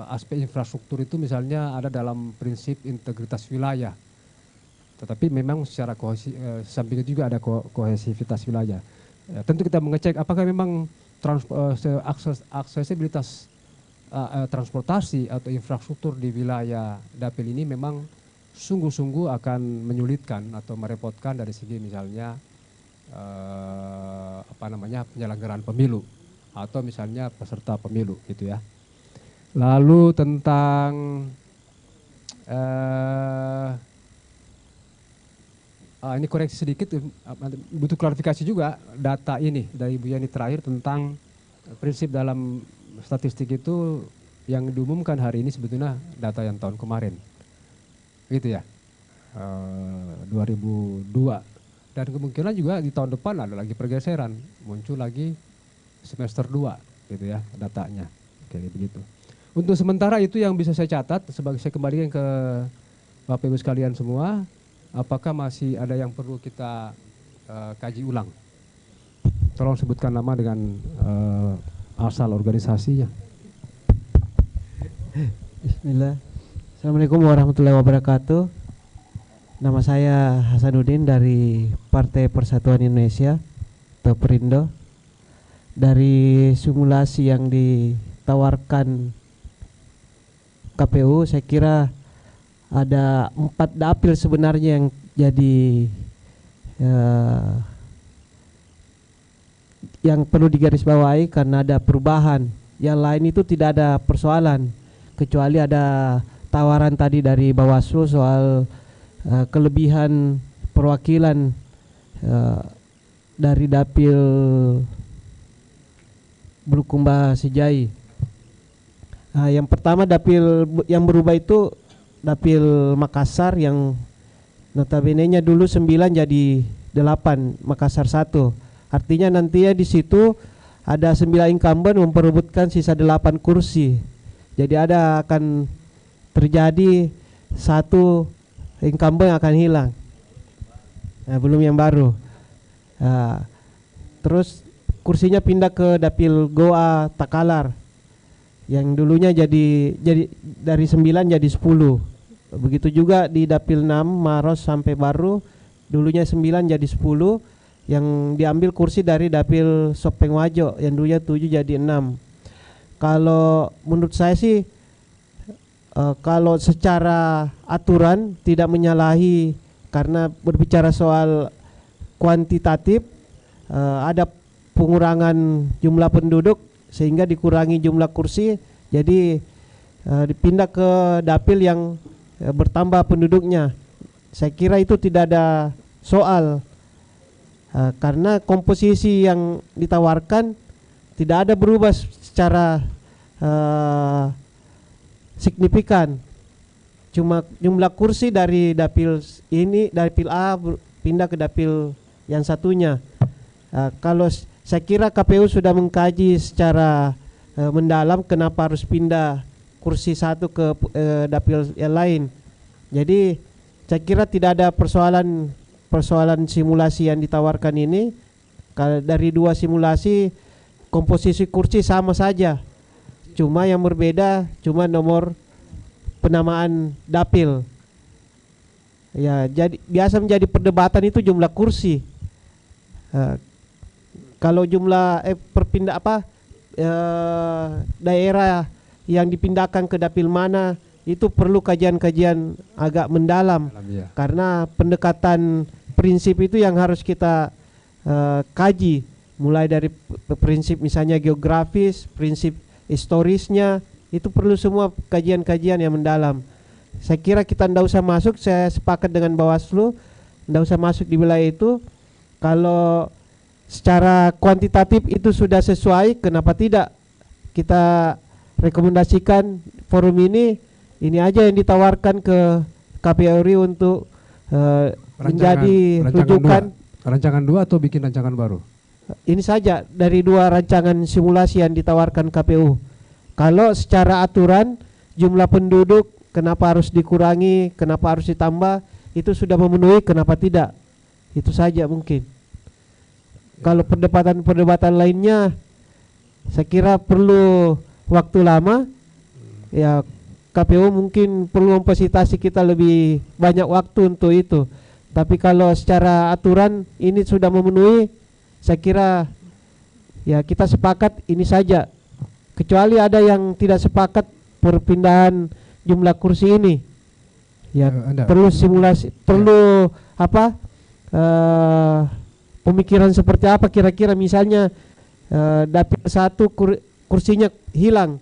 aspek infrastruktur itu misalnya ada dalam prinsip integritas wilayah. Tetapi memang secara samping itu juga ada kohesivitas wilayah. Tentu kita mengecek apakah memang aksesibilitas transportasi atau infrastruktur di wilayah dapil ini memang sungguh-sungguh akan menyulitkan atau merepotkan dari segi misalnya penyelenggaraan pemilu atau misalnya peserta pemilu gitu ya. Lalu tentang ini koreksi sedikit, butuh klarifikasi juga data ini dari Bu Yani terakhir tentang prinsip dalam statistik itu yang diumumkan hari ini sebetulnya data yang tahun kemarin, gitu ya, 2002. Dan kemungkinan juga di tahun depan ada lagi pergeseran, muncul lagi semester 2, gitu ya datanya, kayak begitu. Untuk sementara itu yang bisa saya catat, sebagai saya kembalikan ke Bapak Ibu sekalian semua, apakah masih ada yang perlu kita kaji ulang? Tolong sebutkan nama dengan asal organisasinya. Bismillah. Assalamualaikum warahmatullahi wabarakatuh. Nama saya Hasanuddin dari Partai Persatuan Indonesia atau Perindo. Dari simulasi yang ditawarkan KPU, saya kira ada 4 dapil sebenarnya yang jadi yang perlu digarisbawahi karena ada perubahan. Yang lain itu tidak ada persoalan, kecuali ada tawaran tadi dari Bawaslu soal kelebihan perwakilan dari Dapil Bulukumba Sejai. Yang pertama dapil yang berubah itu Dapil Makassar yang notabene-nya dulu 9 jadi 8, Makassar 1. Artinya nantinya di situ ada 9 incumbent memperebutkan sisa 8 kursi. Jadi akan terjadi 1 incumbent akan hilang. Belum yang baru. Terus kursinya pindah ke Dapil Goa Takalar. Yang dulunya jadi dari 9 jadi 10. Begitu juga di Dapil 6 Maros sampai Baru, dulunya 9 jadi 10. Yang diambil kursi dari Dapil Sopeng Wajo yang dulunya 7 jadi 6. Kalau menurut saya sih kalau secara aturan tidak menyalahi, karena berbicara soal kuantitatif, ada pengurangan jumlah penduduk sehingga dikurangi jumlah kursi, jadi dipindah ke dapil yang bertambah penduduknya. Saya kira itu tidak ada soal. Karena komposisi yang ditawarkan tidak ada berubah secara signifikan. Cuma jumlah kursi dari dapil ini, dapil A pindah ke dapil yang satunya. Kalau saya kira KPU sudah mengkaji secara mendalam kenapa harus pindah kursi satu ke dapil yang lain. Jadi saya kira tidak ada persoalan simulasi yang ditawarkan ini. Kalau dari 2 simulasi komposisi kursi sama saja, cuma yang berbeda cuma nomor penamaan dapil. Ya, jadi biasa menjadi perdebatan itu jumlah kursi. Kalau jumlah daerah yang dipindahkan ke dapil mana itu perlu kajian-kajian agak mendalam, karena pendekatan prinsip itu yang harus kita kaji, mulai dari prinsip misalnya geografis, prinsip historisnya, itu perlu semua kajian-kajian yang mendalam. Saya kira kita tidak usah masuk, saya sepakat dengan Bawaslu, tidak usah masuk di wilayah itu. Kalau secara kuantitatif itu sudah sesuai, kenapa tidak kita rekomendasikan forum ini aja yang ditawarkan ke KPU RI untuk menjadi rujukan. Rancangan 2 atau bikin rancangan baru? Ini saja dari 2 rancangan simulasi yang ditawarkan KPU. Kalau secara aturan jumlah penduduk kenapa harus dikurangi, kenapa harus ditambah, itu sudah memenuhi, kenapa tidak? Itu saja mungkin. Kalau perdebatan lainnya saya kira perlu waktu lama. Ya, KPU mungkin perlu memfasilitasi kita lebih banyak waktu untuk itu. Tapi kalau secara aturan ini sudah memenuhi, saya kira ya kita sepakat ini saja. Kecuali ada yang tidak sepakat perpindahan jumlah kursi ini. Ya, perlu simulasi, perlu pemikiran seperti apa kira-kira, misalnya dapil 1 kursinya hilang.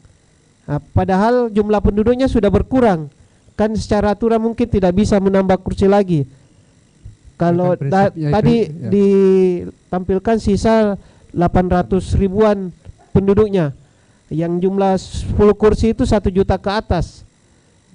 Padahal jumlah penduduknya sudah berkurang. Kan secara aturan mungkin tidak bisa menambah kursi lagi. Kalau tadi ditampilkan sisa 800 ribuan penduduknya, yang jumlah 10 kursi itu 1 juta ke atas.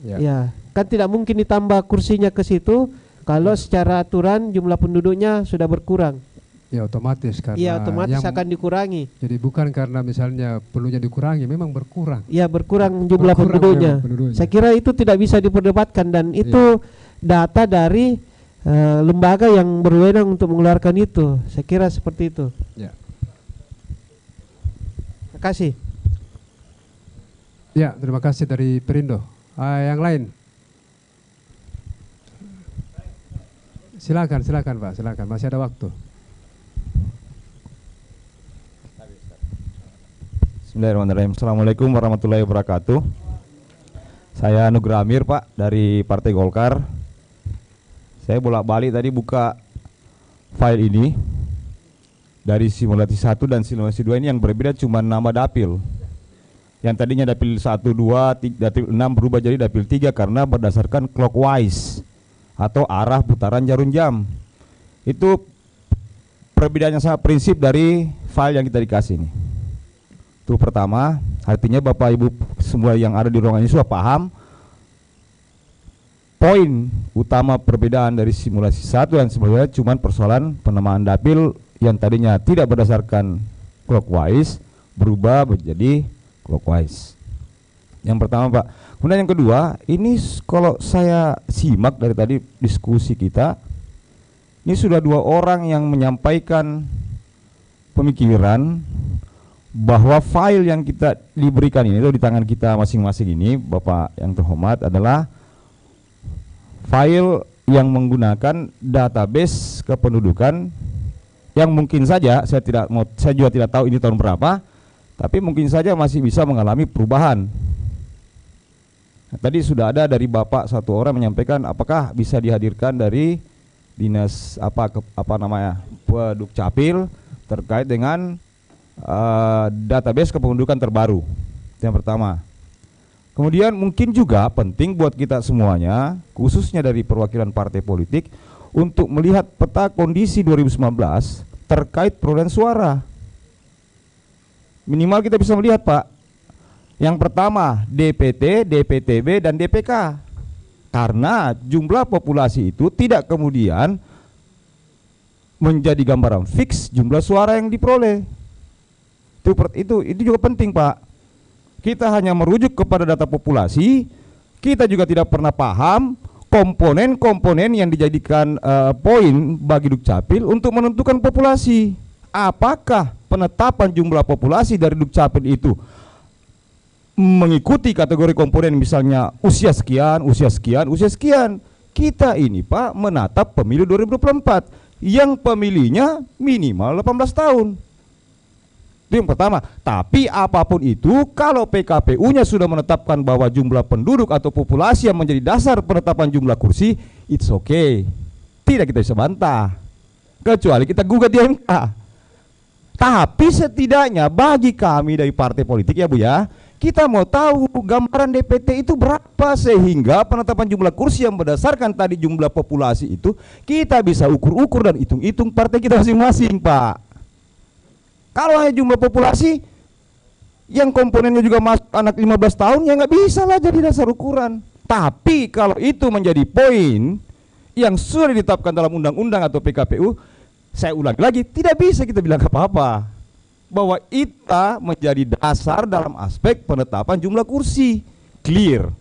Ya, kan tidak mungkin ditambah kursinya ke situ kalau secara aturan jumlah penduduknya sudah berkurang. Ya otomatis, karena ya otomatis akan dikurangi. Jadi bukan karena misalnya perlunya dikurangi, memang berkurang. Ya, berkurang jumlah penduduknya. Saya kira itu tidak bisa diperdebatkan, dan itu data dari lembaga yang berwenang untuk mengeluarkan itu. Saya kira seperti itu. Ya. Terima kasih. Ya, terima kasih dari Perindo. Yang lain? Silakan Pak, silakan. Masih ada waktu. Bismillahirrahmanirrahim. Assalamualaikum warahmatullahi wabarakatuh. Saya Nugra Amir, Pak, dari Partai Golkar. Saya bolak-balik tadi buka file ini dari simulasi 1 dan simulasi 2 ini yang berbeda cuma nama dapil. Yang tadinya dapil 1, 2, dapil 6 berubah jadi dapil 3 karena berdasarkan clockwise atau arah putaran jarum jam. Itu perbedaan yang sangat prinsip dari file yang kita dikasih ini. Itu pertama, artinya Bapak Ibu semua yang ada di ruangan ini sudah paham poin utama perbedaan dari simulasi 1 dan simulasi 2 cuma persoalan penamaan dapil yang tadinya tidak berdasarkan clockwise berubah menjadi clockwise. Yang pertama Pak. Kemudian yang kedua, ini kalau saya simak dari tadi diskusi kita, ini sudah 2 orang yang menyampaikan pemikiran bahwa file yang kita diberikan ini itu di tangan kita masing-masing ini, Bapak yang terhormat, adalah file yang menggunakan database kependudukan yang mungkin saja saya juga tidak tahu ini tahun berapa, tapi mungkin saja masih bisa mengalami perubahan. Nah, tadi sudah ada dari Bapak satu orang menyampaikan apakah bisa dihadirkan dari dinas Dukcapil terkait dengan database kependudukan terbaru. Yang pertama. Kemudian mungkin juga penting buat kita semuanya, khususnya dari perwakilan partai politik, untuk melihat peta kondisi 2019 terkait perolehan suara. Minimal kita bisa melihat Pak. Yang pertama DPT, DPTB, dan DPK. Karena jumlah populasi itu tidak kemudian menjadi gambaran fix jumlah suara yang diperoleh. Itu juga penting Pak. Kita hanya merujuk kepada data populasi, kita juga tidak pernah paham komponen-komponen yang dijadikan poin bagi Dukcapil untuk menentukan populasi. Apakah penetapan jumlah populasi dari Dukcapil itu mengikuti kategori komponen misalnya usia sekian, usia sekian, usia sekian. Kita ini Pak menatap pemilu 2024 yang pemilihnya minimal 18 tahun. Itu yang pertama. Tapi apapun itu, kalau PKPU-nya sudah menetapkan bahwa jumlah penduduk atau populasi yang menjadi dasar penetapan jumlah kursi, it's okay. Tidak kita bisa bantah, kecuali kita gugat di MK. Tapi setidaknya bagi kami dari partai politik ya Bu ya, kita mau tahu gambaran DPT itu berapa, sehingga penetapan jumlah kursi yang berdasarkan tadi jumlah populasi itu kita bisa ukur-ukur dan hitung-hitung partai kita masing-masing Pak. Kalau hanya jumlah populasi yang komponennya juga masuk anak 15 tahun, ya nggak bisa lah jadi dasar ukuran. Tapi kalau itu menjadi poin yang sudah ditetapkan dalam undang-undang atau PKPU, saya ulangi lagi, tidak bisa kita bilang apa-apa bahwa itu menjadi dasar dalam aspek penetapan jumlah kursi, clear.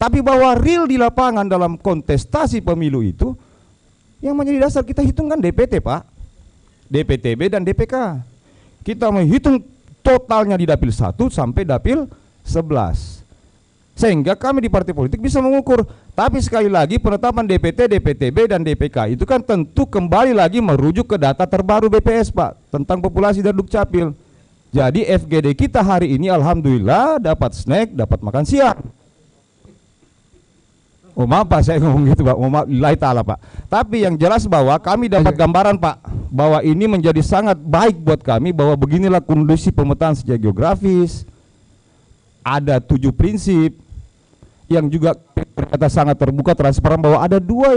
Tapi bahwa real di lapangan dalam kontestasi pemilu itu yang menjadi dasar kita hitung kan DPT Pak, DPTB dan DPK. Kita menghitung totalnya di dapil 1 sampai dapil 11. Sehingga kami di partai politik bisa mengukur. Tapi sekali lagi penetapan DPT, DPTB, dan DPK itu kan tentu kembali lagi merujuk ke data terbaru BPS Pak tentang populasi dari Dukcapil. Jadi FGD kita hari ini alhamdulillah dapat snack, dapat makan siang. Oh maaf Pak, saya ngomong gitu Pak, maaf lillahi ta'ala Pak. Tapi yang jelas bahwa kami dapat gambaran Pak, bahwa ini menjadi sangat baik buat kami, bahwa beginilah kondisi pemetaan secara geografis. Ada 7 prinsip yang juga ternyata sangat terbuka, transparan, bahwa ada dua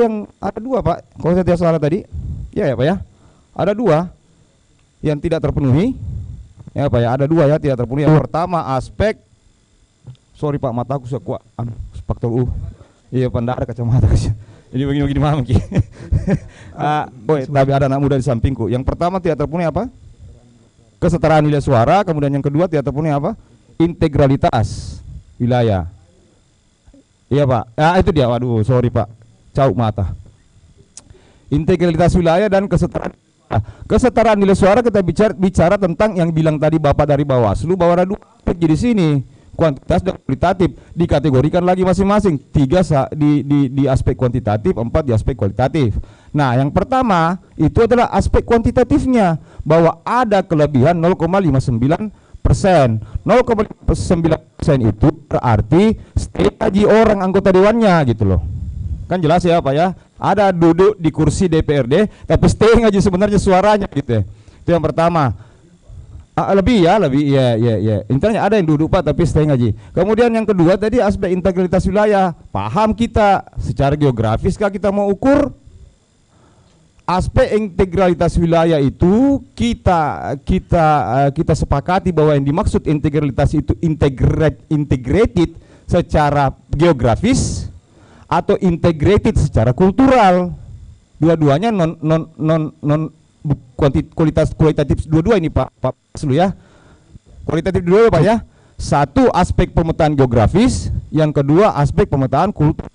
Pak, kalau saya tidak salah tadi, ya Pak ya, ada 2 yang tidak terpenuhi, ya Pak ya, ada 2 ya tidak terpenuhi. Yang pertama aspek, sorry Pak mataku sudah kuat, faktor iya Pak, ada kacamata jadi begini malam Ki. Tapi ada anak muda di sampingku. Yang pertama tidak terpenuhi apa? Kesetaraan nilai suara. Kemudian yang kedua tidak terpenuhi apa? Integralitas wilayah. Iya Pak. Itu dia. Waduh, sorry Pak. Cau mata. Integritas wilayah dan kesetaraan. Kesetaraan nilai suara kita bicara tentang yang bilang tadi Bapak dari Bawaslu bahwa ada 2 aspek di sini. Kuantitas dan kualitatif dikategorikan lagi masing-masing, 3 di aspek kuantitatif, 4 di aspek kualitatif. Nah yang pertama itu adalah aspek kuantitatifnya, bahwa ada kelebihan 0,59%. 0,59% itu berarti stay haji orang anggota dewannya gitu loh. Kan jelas ya Pak ya, ada duduk di kursi DPRD tapi stay aja sebenarnya suaranya gitu. Itu yang pertama. Lebih. Intinya ada yang duduk Pak tapi stay aja. Kemudian yang kedua tadi aspek integritas wilayah. Paham kita secara geografis kah kita mau ukur? Aspek integralitas wilayah itu kita sepakati bahwa yang dimaksud integralitas itu integrated secara geografis atau integrated secara kultural. Dua-duanya kualitatif dua-dua ini Pak Slu ya. Kualitatif dua Pak ya. Satu aspek pemetaan geografis, yang kedua aspek pemetaan kultural.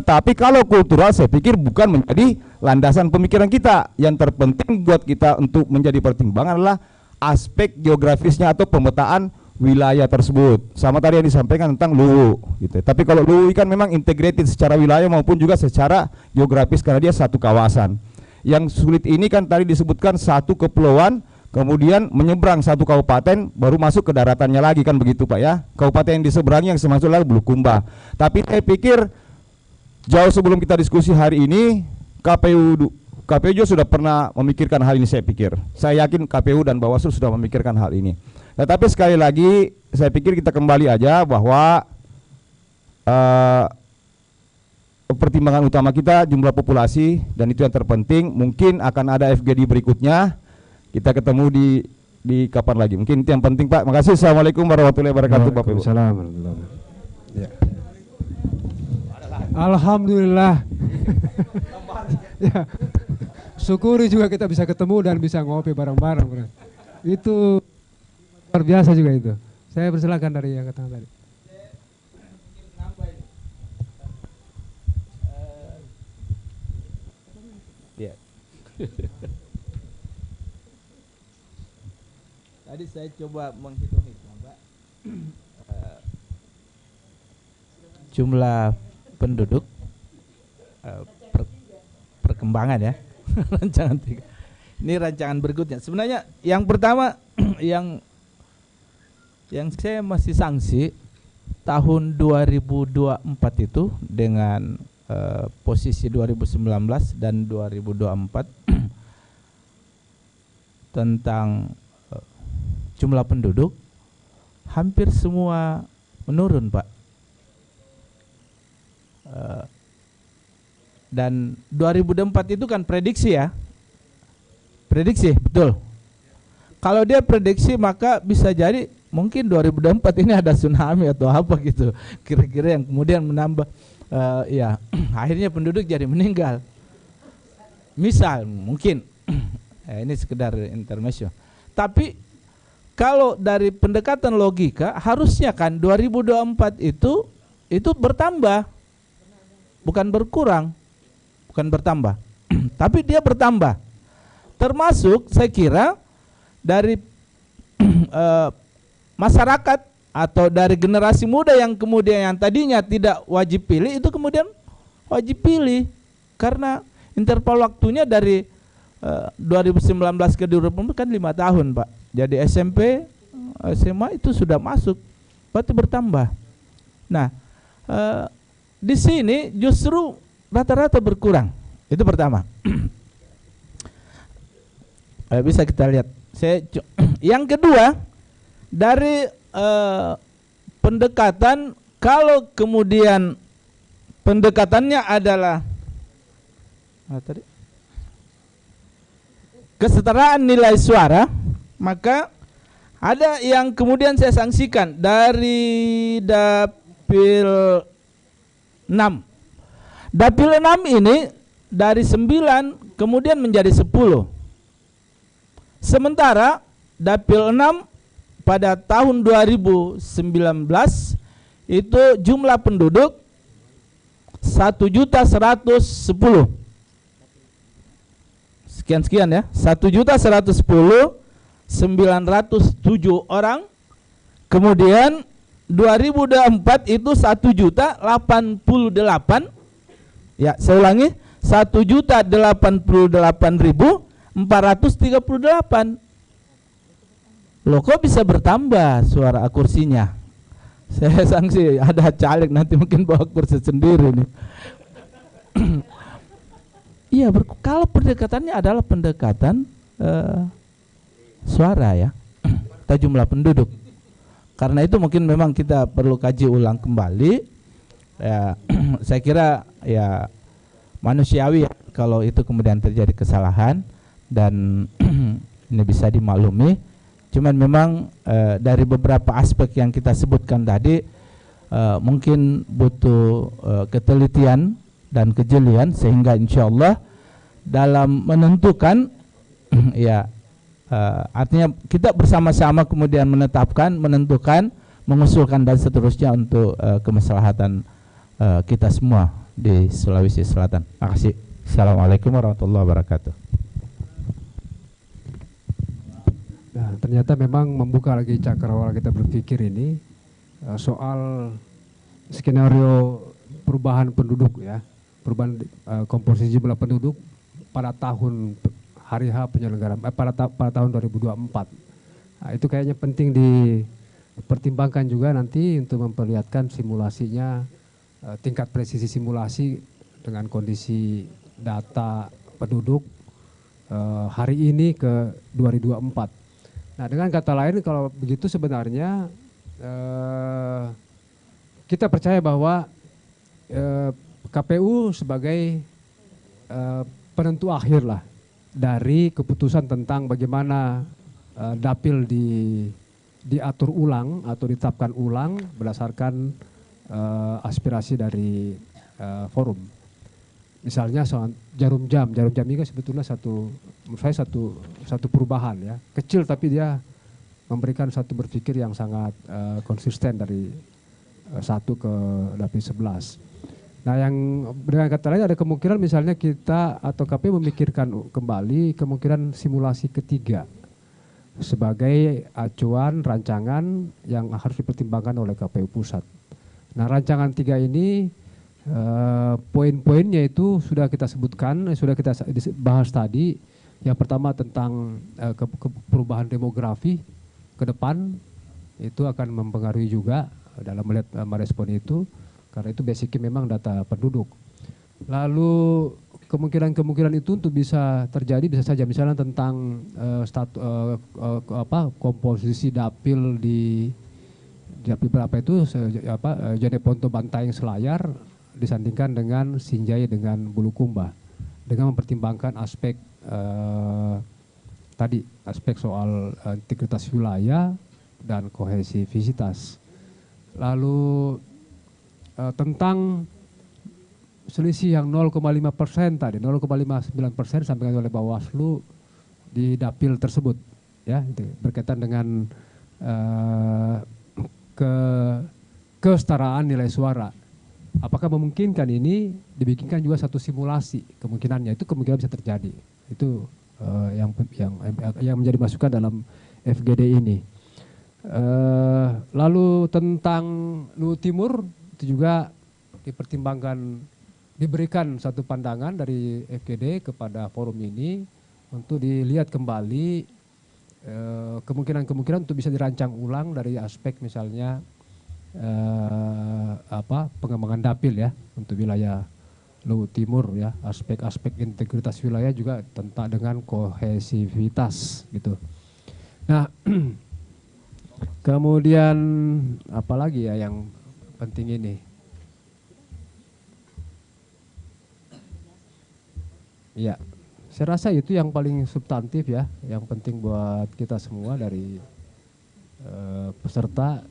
Tapi kalau kultural saya pikir bukan menjadi landasan pemikiran kita. Yang terpenting buat kita untuk menjadi pertimbangan adalah aspek geografisnya atau pemetaan wilayah tersebut. Sama tadi yang disampaikan tentang Luwu gitu. Tapi kalau Luwu kan memang integrated secara wilayah maupun juga secara geografis karena dia satu kawasan. Yang sulit ini kan tadi disebutkan satu kepulauan, kemudian menyeberang satu kabupaten baru masuk ke daratannya lagi kan begitu Pak ya. Kabupaten yang diseberangi yang semasuk lagi Bulukumba. Tapi saya pikir jauh sebelum kita diskusi hari ini, KPU juga sudah pernah memikirkan hal ini saya pikir. Saya yakin KPU dan Bawaslu sudah memikirkan hal ini. Tetapi sekali lagi saya pikir kita kembali aja bahwa pertimbangan utama kita jumlah populasi dan itu yang terpenting. Mungkin akan ada FGD berikutnya. Kita ketemu di kapan lagi. Mungkin itu yang penting Pak. Makasih. Assalamualaikum warahmatullahi wabarakatuh Bapak Ibu. Ya. Alhamdulillah. Ya. Syukuri juga kita bisa ketemu dan bisa ngopi bareng-bareng. Itu luar biasa juga itu. Saya persilakan dari yang kata tadi. Ya. Tadi saya coba menghitung-hitung Pak. Jumlah penduduk perkembangan ya. Rancangan 3. Ini rancangan berikutnya. Sebenarnya yang pertama yang saya masih sanksi tahun 2024 itu dengan posisi 2019 dan 2024 tentang jumlah penduduk hampir semua menurun Pak. Dan 2024 itu kan prediksi ya. Prediksi, betul. Kalau dia prediksi maka bisa jadi mungkin 2024 ini ada tsunami atau apa gitu. Kira-kira yang kemudian menambah ya akhirnya penduduk jadi meninggal. Misal mungkin ini sekedar intermezzo. Tapi kalau dari pendekatan logika harusnya kan 2024 itu bertambah. Bukan berkurang, bukan bertambah, tapi dia bertambah. Termasuk saya kira dari masyarakat atau dari generasi muda yang kemudian yang tadinya tidak wajib pilih itu kemudian wajib pilih karena interval waktunya dari 2019 ke 2020 kan 5 tahun Pak. Jadi SMP, SMA itu sudah masuk, berarti bertambah. Nah, di sini justru rata-rata berkurang. Itu pertama. Bisa kita lihat. Yang kedua, dari pendekatan, kalau kemudian pendekatannya adalah kesetaraan nilai suara, maka ada yang kemudian saya sanksikan dari Dapil 6. Dapil 6 ini dari 9 kemudian menjadi 10. Sementara Dapil 6 pada tahun 2019 itu jumlah penduduk 1.110. Sekian ya. 1.110.907 orang. Kemudian 2024 itu 1.088. Ya, saya ulangi, 1.088.438. Loh, kok bisa bertambah suara kursinya? Saya sanksi ada caleg nanti mungkin bawa kursi sendiri nih. Iya, kalau pendekatannya adalah pendekatan suara ya, atau jumlah penduduk. Karena itu mungkin memang kita perlu kaji ulang kembali. Ya, saya kira ya manusiawi ya, kalau itu kemudian terjadi kesalahan dan ini bisa dimaklumi. Cuman memang dari beberapa aspek yang kita sebutkan tadi mungkin butuh ketelitian dan kejelian, sehingga insya Allah dalam menentukan ya artinya kita bersama-sama kemudian menetapkan, menentukan, mengusulkan dan seterusnya untuk kemaslahatan kita semua di Sulawesi Selatan. Terima kasih. Assalamualaikum warahmatullahi wabarakatuh. Nah, ternyata memang membuka lagi cakrawala kita berpikir ini soal skenario perubahan penduduk ya, perubahan komposisi jumlah penduduk pada tahun hari H penyelenggaraan pada tahun 2024. Nah, itu kayaknya penting dipertimbangkan juga nanti untuk memperlihatkan simulasinya, tingkat presisi simulasi dengan kondisi data penduduk hari ini ke 2024. Nah, dengan kata lain kalau begitu sebenarnya kita percaya bahwa KPU sebagai penentu akhir lah dari keputusan tentang bagaimana dapil diatur ulang atau ditetapkan ulang berdasarkan aspirasi dari forum. Misalnya soal jarum jam ini kan sebetulnya menurut saya satu perubahan ya, kecil tapi dia memberikan satu berpikir yang sangat konsisten dari 1 ke dapil 11. Nah, yang dengan kata lain ada kemungkinan misalnya kita atau KPU memikirkan kembali kemungkinan simulasi ketiga sebagai acuan rancangan yang harus dipertimbangkan oleh KPU pusat. Nah, rancangan 3 ini poin-poinnya itu sudah kita sebutkan, sudah kita bahas tadi. Yang pertama tentang perubahan demografi ke depan itu akan mempengaruhi juga dalam melihat merespon itu, karena itu basicnya memang data penduduk. Lalu kemungkinan itu untuk bisa terjadi bisa saja misalnya tentang komposisi dapil di dapil berapa itu Jeneponto Bantaeng Selayar disandingkan dengan Sinjai dengan Bulukumba, dengan mempertimbangkan aspek tadi aspek soal integritas wilayah dan kohesivitas. Lalu tentang selisih yang 0,5% tadi, 0,59% sampaikan oleh Bawaslu di dapil tersebut, ya, itu berkaitan dengan kesetaraan nilai suara. Apakah memungkinkan ini dibikinkan juga satu simulasi kemungkinannya, itu kemungkinan bisa terjadi. Itu yang menjadi masukan dalam FGD ini. Lalu tentang Luhut Timur itu juga dipertimbangkan, diberikan satu pandangan dari FGD kepada forum ini untuk dilihat kembali kemungkinan-kemungkinan untuk bisa dirancang ulang dari aspek misalnya pengembangan dapil ya untuk wilayah Luhut Timur ya, aspek-aspek integritas wilayah juga tentang dengan kohesivitas gitu. Nah, kemudian apa lagi ya yang penting ini? Ya, saya rasa itu yang paling substantif ya, yang penting buat kita semua dari peserta.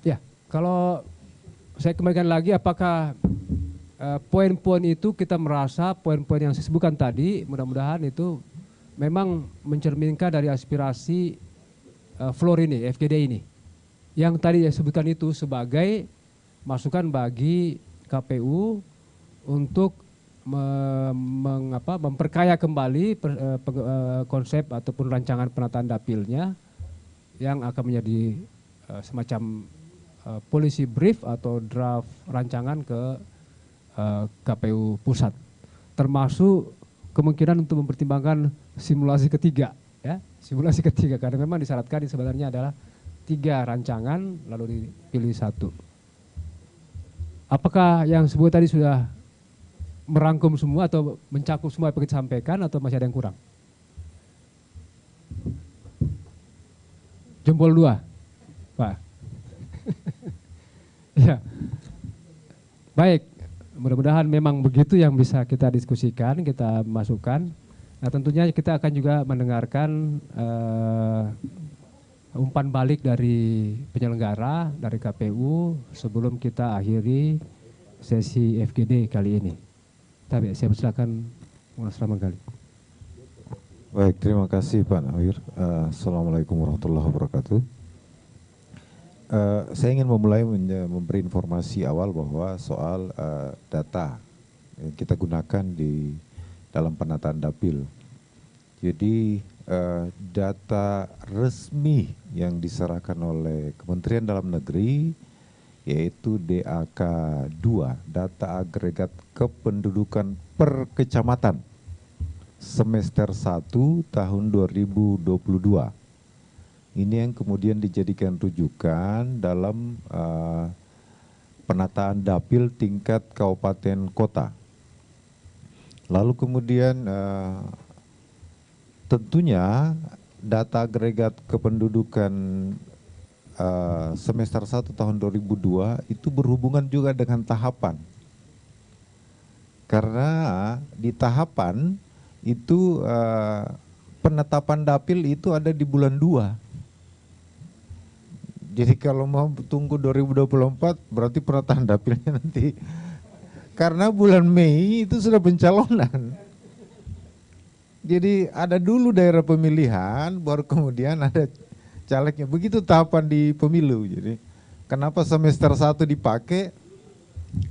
Ya, kalau saya kembalikan lagi, apakah poin-poin itu kita merasa poin-poin yang saya sebutkan tadi, mudah-mudahan itu memang mencerminkan dari aspirasi floor ini, FGD ini. Yang tadi saya sebutkan itu sebagai masukan bagi KPU untuk memperkaya kembali konsep ataupun rancangan penataan dapilnya yang akan menjadi semacam policy brief atau draft rancangan ke KPU pusat, termasuk kemungkinan untuk mempertimbangkan simulasi ketiga, ya, simulasi ketiga, karena memang disyaratkan sebenarnya adalah 3 rancangan lalu dipilih 1. Apakah yang sebut tadi sudah merangkum semua atau mencakup semua apa yang kita sampaikan atau masih ada yang kurang? Jempol 2, Pak. Ya, baik. Mudah-mudahan memang begitu yang bisa kita diskusikan, kita masukkan. Nah, tentunya kita akan juga mendengarkan umpan balik dari penyelenggara, dari KPU sebelum kita akhiri sesi FGD kali ini. Tapi saya persilakan Mas Ramanggali. Baik, terima kasih Pak Nawir. Assalamualaikum warahmatullahi wabarakatuh. Saya ingin memulai memberi informasi awal bahwa soal data yang kita gunakan di dalam penataan dapil. Jadi data resmi yang diserahkan oleh Kementerian Dalam Negeri yaitu DAK 2, data agregat kependudukan per kecamatan semester 1 tahun 2022. Ini yang kemudian dijadikan rujukan dalam penataan dapil tingkat kabupaten kota. Lalu kemudian tentunya data agregat kependudukan semester 1 tahun 2002 itu berhubungan juga dengan tahapan. Karena di tahapan itu penetapan dapil itu ada di bulan 2. Jadi kalau mau tunggu 2024 berarti penataan dapilnya nanti. Karena bulan Mei itu sudah pencalonan. Jadi ada dulu daerah pemilihan baru kemudian ada calegnya. Begitu tahapan di pemilu. Jadi kenapa semester 1 dipakai?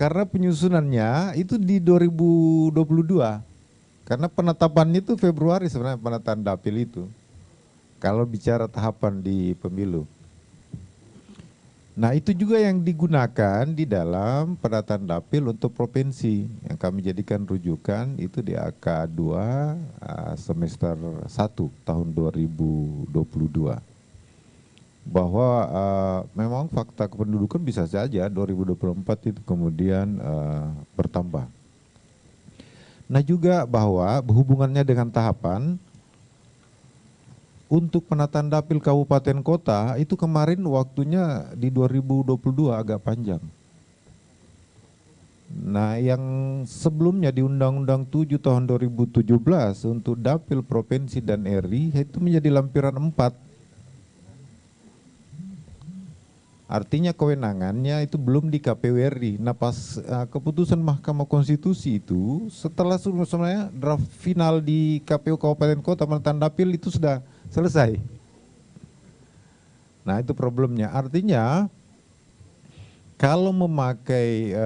Karena penyusunannya itu di 2022. Karena penetapannya itu Februari sebenarnya penataan dapil itu. Kalau bicara tahapan di pemilu. Nah itu juga yang digunakan di dalam penataan dapil untuk provinsi yang kami jadikan rujukan itu di AK 2 semester 1 tahun 2022. Bahwa memang fakta kependudukan bisa saja 2024 itu kemudian bertambah. Nah juga bahwa berhubungannya dengan tahapan untuk penataan dapil kabupaten kota itu kemarin waktunya di 2022 agak panjang. Nah yang sebelumnya di Undang-Undang 7 tahun 2017 untuk dapil provinsi dan RI itu menjadi lampiran 4. Artinya kewenangannya itu belum di KPU RI. Nah pas keputusan Mahkamah Konstitusi itu setelah sebenarnya draft final di KPU Kabupaten Kota penataan dapil itu sudah selesai. Nah itu problemnya. Artinya kalau memakai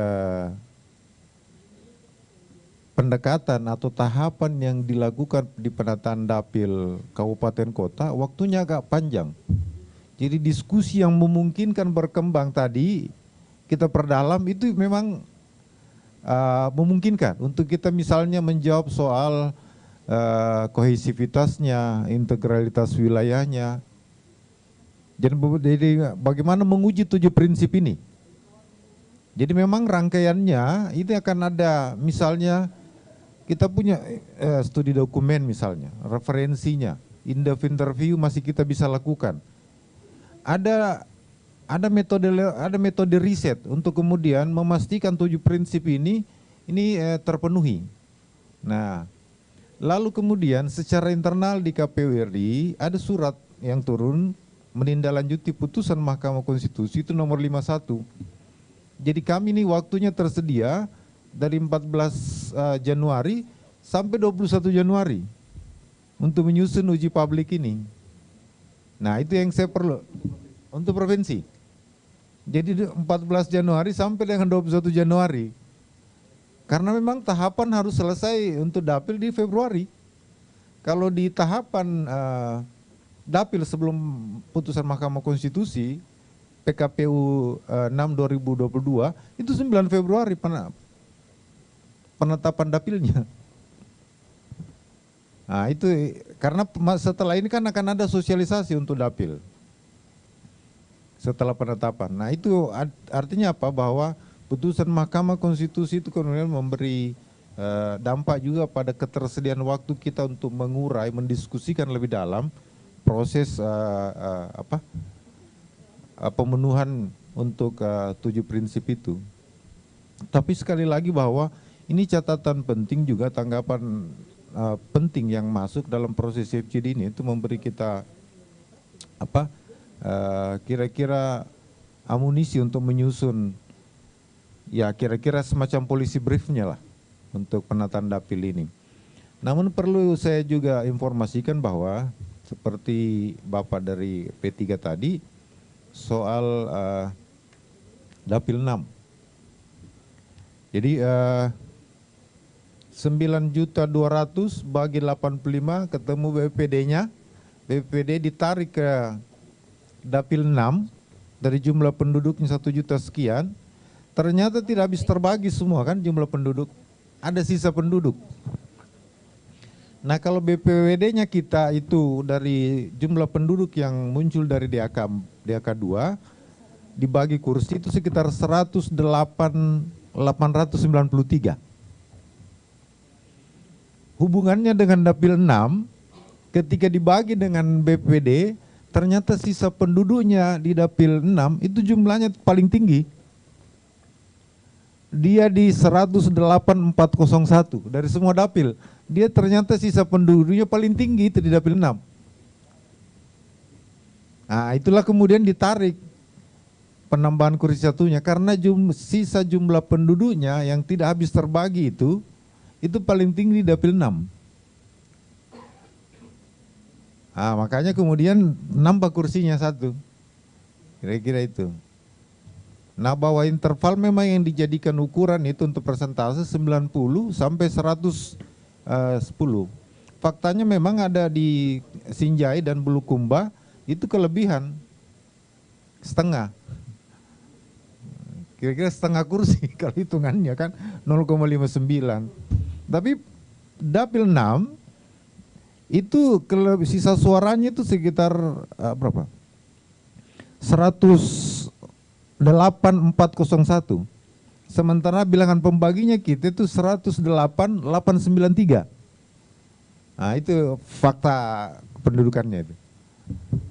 pendekatan atau tahapan yang dilakukan di penataan dapil kabupaten kota, waktunya agak panjang. Jadi diskusi yang memungkinkan berkembang tadi kita perdalam itu memang memungkinkan untuk kita misalnya menjawab soal kohesivitasnya, integralitas wilayahnya. Jadi bagaimana menguji 7 prinsip ini. Jadi memang rangkaiannya itu akan ada misalnya kita punya studi dokumen misalnya, referensinya, in-depth interview masih kita bisa lakukan. Ada metode riset untuk kemudian memastikan 7 prinsip ini terpenuhi. Nah, lalu kemudian secara internal di KPU RI ada surat yang turun menindaklanjuti putusan Mahkamah Konstitusi itu nomor 51. Jadi kami ini waktunya tersedia dari 14 Januari sampai 21 Januari untuk menyusun uji publik ini. Nah itu yang saya perlu untuk provinsi. Jadi 14 Januari sampai dengan 21 Januari. Karena memang tahapan harus selesai untuk dapil di Februari. Kalau di tahapan dapil sebelum putusan Mahkamah Konstitusi, PKPU 6 2022, itu 9 Februari penetapan dapilnya. Nah itu karena setelah ini kan akan ada sosialisasi untuk dapil. Setelah penetapan. Nah itu artinya apa? Bahwa putusan Mahkamah Konstitusi itu kemudian memberi dampak juga pada ketersediaan waktu kita untuk mengurai, mendiskusikan lebih dalam proses pemenuhan untuk 7 prinsip itu. Tapi sekali lagi bahwa ini catatan penting juga, tanggapan penting yang masuk dalam proses FGD ini itu memberi kita kira-kira amunisi untuk menyusun ya kira-kira semacam policy briefnya lah untuk penataan dapil ini. Namun perlu saya juga informasikan bahwa seperti Bapak dari P3 tadi soal dapil 6. Jadi 9.200.000 bagi 85 ketemu BPD-nya. BPD ditarik ke dapil 6 dari jumlah penduduknya 1 juta sekian. Ternyata tidak habis terbagi semua kan jumlah penduduk. Ada sisa penduduk. Nah kalau BPWD-nya kita itu dari jumlah penduduk yang muncul dari DAK 2 dibagi kursi itu sekitar 108.893. Hubungannya dengan dapil 6 ketika dibagi dengan BPD ternyata sisa penduduknya di dapil 6 itu jumlahnya paling tinggi. Dia di 108.401 dari semua dapil. Dia ternyata sisa penduduknya paling tinggi itu di dapil 6. Nah itulah kemudian ditarik penambahan kursi satunya karena sisa jumlah penduduknya yang tidak habis terbagi itu paling tinggi di dapil 6. Nah, makanya kemudian nambah kursinya 1. Kira-kira itu. Nah, bahwa interval memang yang dijadikan ukuran itu untuk persentase 90 sampai 110. Faktanya memang ada di Sinjai dan Bulukumba itu kelebihan setengah. Kira-kira setengah kursi kalau hitungannya kan 0,59. Tapi dapil 6 itu sisa suaranya itu sekitar berapa? 108.401. Sementara bilangan pembaginya kita itu 108.893. Nah itu fakta pendudukannya itu.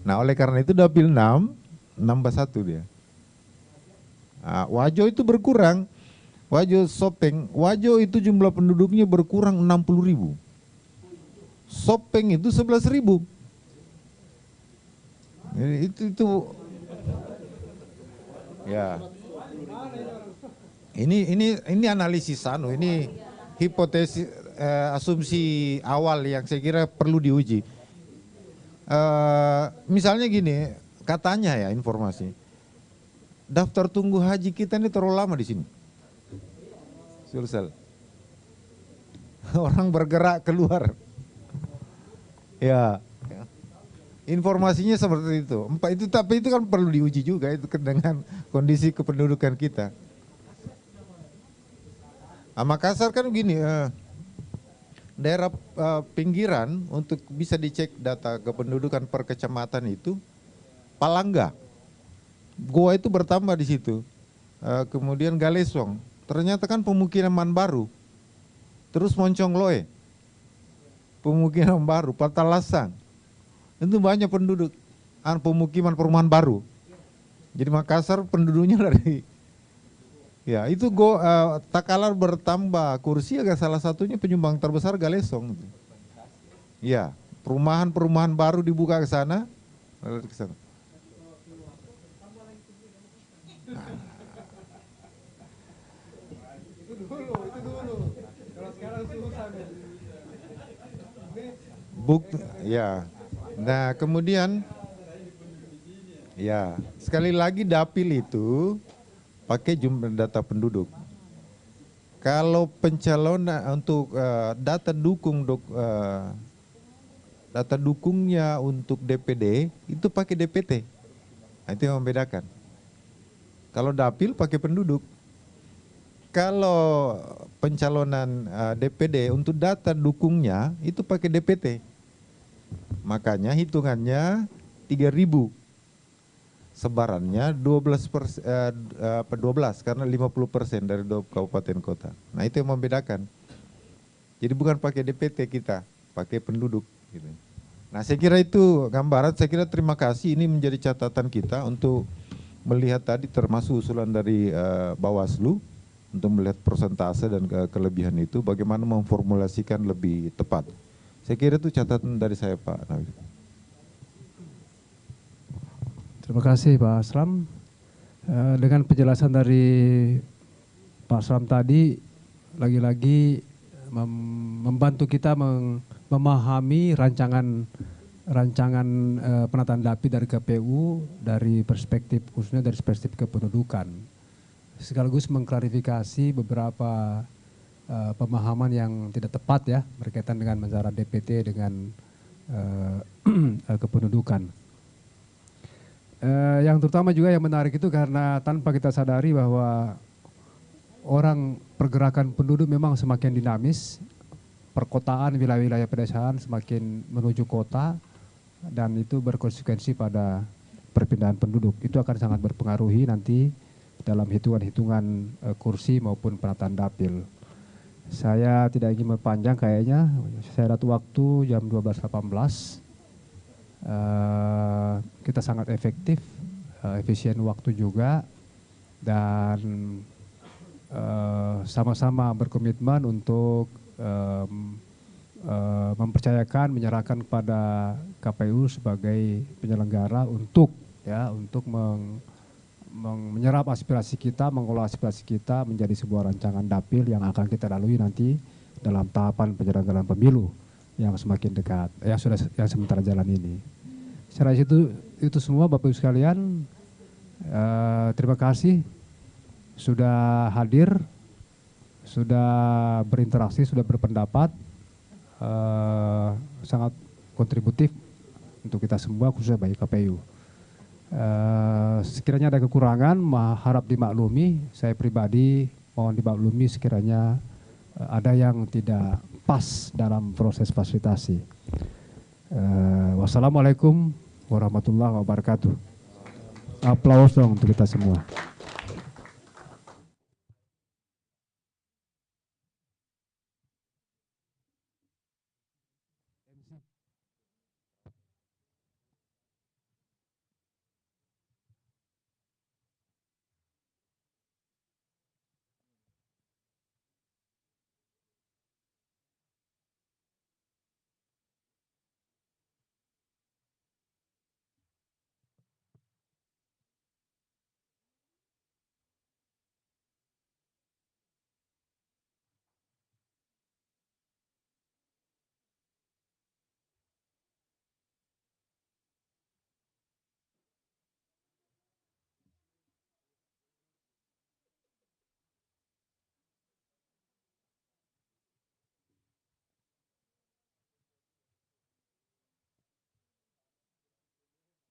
Nah oleh karena itu dapil 6 nambah 1 dia. Nah, Wajo itu berkurang. Wajo Sopeng, Wajo itu jumlah penduduknya berkurang 60.000. Sopeng itu 11.000. Itu ya. Ini analisis ini hipotesis asumsi awal yang saya kira perlu diuji. Misalnya gini, katanya ya informasi. Daftar tunggu haji kita ini terlalu lama di sini. Sulsel. Orang bergerak keluar. Ya. Informasinya seperti itu. Tapi itu kan perlu diuji juga itu dengan kondisi kependudukan kita. Makassar kan begini, daerah pinggiran untuk bisa dicek data kependudukan per kecamatan itu Palangga. Goa itu bertambah di situ. Kemudian Galesong. Ternyata kan pemukiman baru. Terus Moncongloe. Pemukiman baru, Patalasang. Itu banyak penduduk. Pemukiman perumahan baru. Jadi Makassar penduduknya dari ya itu Takalar bertambah kursi agak salah satunya penyumbang terbesar Galesong. Ya, perumahan baru dibuka ke sana. Ya. Nah, kemudian ya, sekali lagi dapil itu pakai jumlah data penduduk. Kalau pencalonan untuk data dukungnya untuk DPD itu pakai DPT. Nah, itu yang membedakan. Kalau dapil pakai penduduk. Kalau pencalonan DPD untuk data dukungnya itu pakai DPT. Makanya hitungannya 3.000. Sebarannya 12 karena 50% dari 2 kabupaten kota. Nah itu yang membedakan. Jadi bukan pakai DPT kita, pakai penduduk. Gitu. Nah saya kira itu gambaran, saya kira terima kasih, ini menjadi catatan kita untuk melihat tadi termasuk usulan dari Bawaslu untuk melihat persentase dan kelebihan itu, bagaimana memformulasikan lebih tepat. Saya kira itu catatan dari saya Pak Nawir. Terima kasih Pak Asram. Dengan penjelasan dari Pak Asram tadi, lagi-lagi membantu kita memahami rancangan penataan dapil dari KPU dari perspektif, khususnya dari perspektif kependudukan. Sekaligus mengklarifikasi beberapa pemahaman yang tidak tepat ya berkaitan dengan masalah DPT dengan kependudukan. Yang terutama juga yang menarik itu karena tanpa kita sadari bahwa pergerakan penduduk memang semakin dinamis, perkotaan, wilayah-wilayah pedesaan semakin menuju kota, dan itu berkonsekuensi pada perpindahan penduduk. Itu akan sangat berpengaruhi nanti dalam hitungan-hitungan kursi maupun penataan dapil. Saya tidak ingin mempanjang kayaknya, saya lihat waktu jam 12.18. Kita sangat efektif, efisien waktu juga, dan sama-sama berkomitmen untuk mempercayakan, menyerahkan kepada KPU sebagai penyelenggara untuk menyerap aspirasi kita, mengolah aspirasi kita menjadi sebuah rancangan dapil yang akan kita lalui nanti dalam tahapan penyelenggaraan pemilu yang semakin dekat, yang sementara jalan ini. Secara itu semua Bapak Ibu sekalian, terima kasih sudah hadir, sudah berinteraksi, sudah berpendapat, sangat kontributif untuk kita semua, khususnya bagi KPU. Sekiranya ada kekurangan, harap dimaklumi. Saya pribadi mohon dimaklumi sekiranya ada yang tidak pas dalam proses fasilitasi. Wassalamualaikum warahmatullahi wabarakatuh. Aplaus dong untuk kita semua.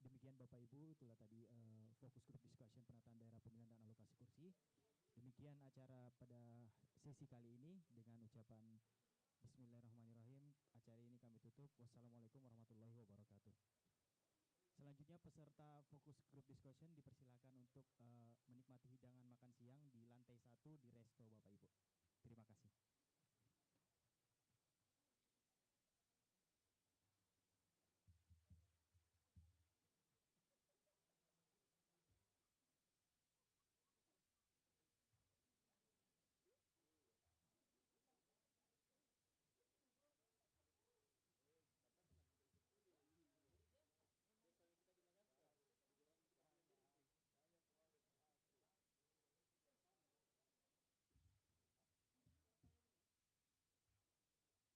Demikian Bapak Ibu, itulah tadi fokus group discussion penataan daerah pemilihan dan alokasi kursi. Demikian acara pada sesi kali ini dengan ucapan Bismillahirrahmanirrahim. Acara ini kami tutup. Wassalamualaikum warahmatullahi wabarakatuh. Selanjutnya peserta fokus group discussion dipersilakan untuk menikmati hidangan makan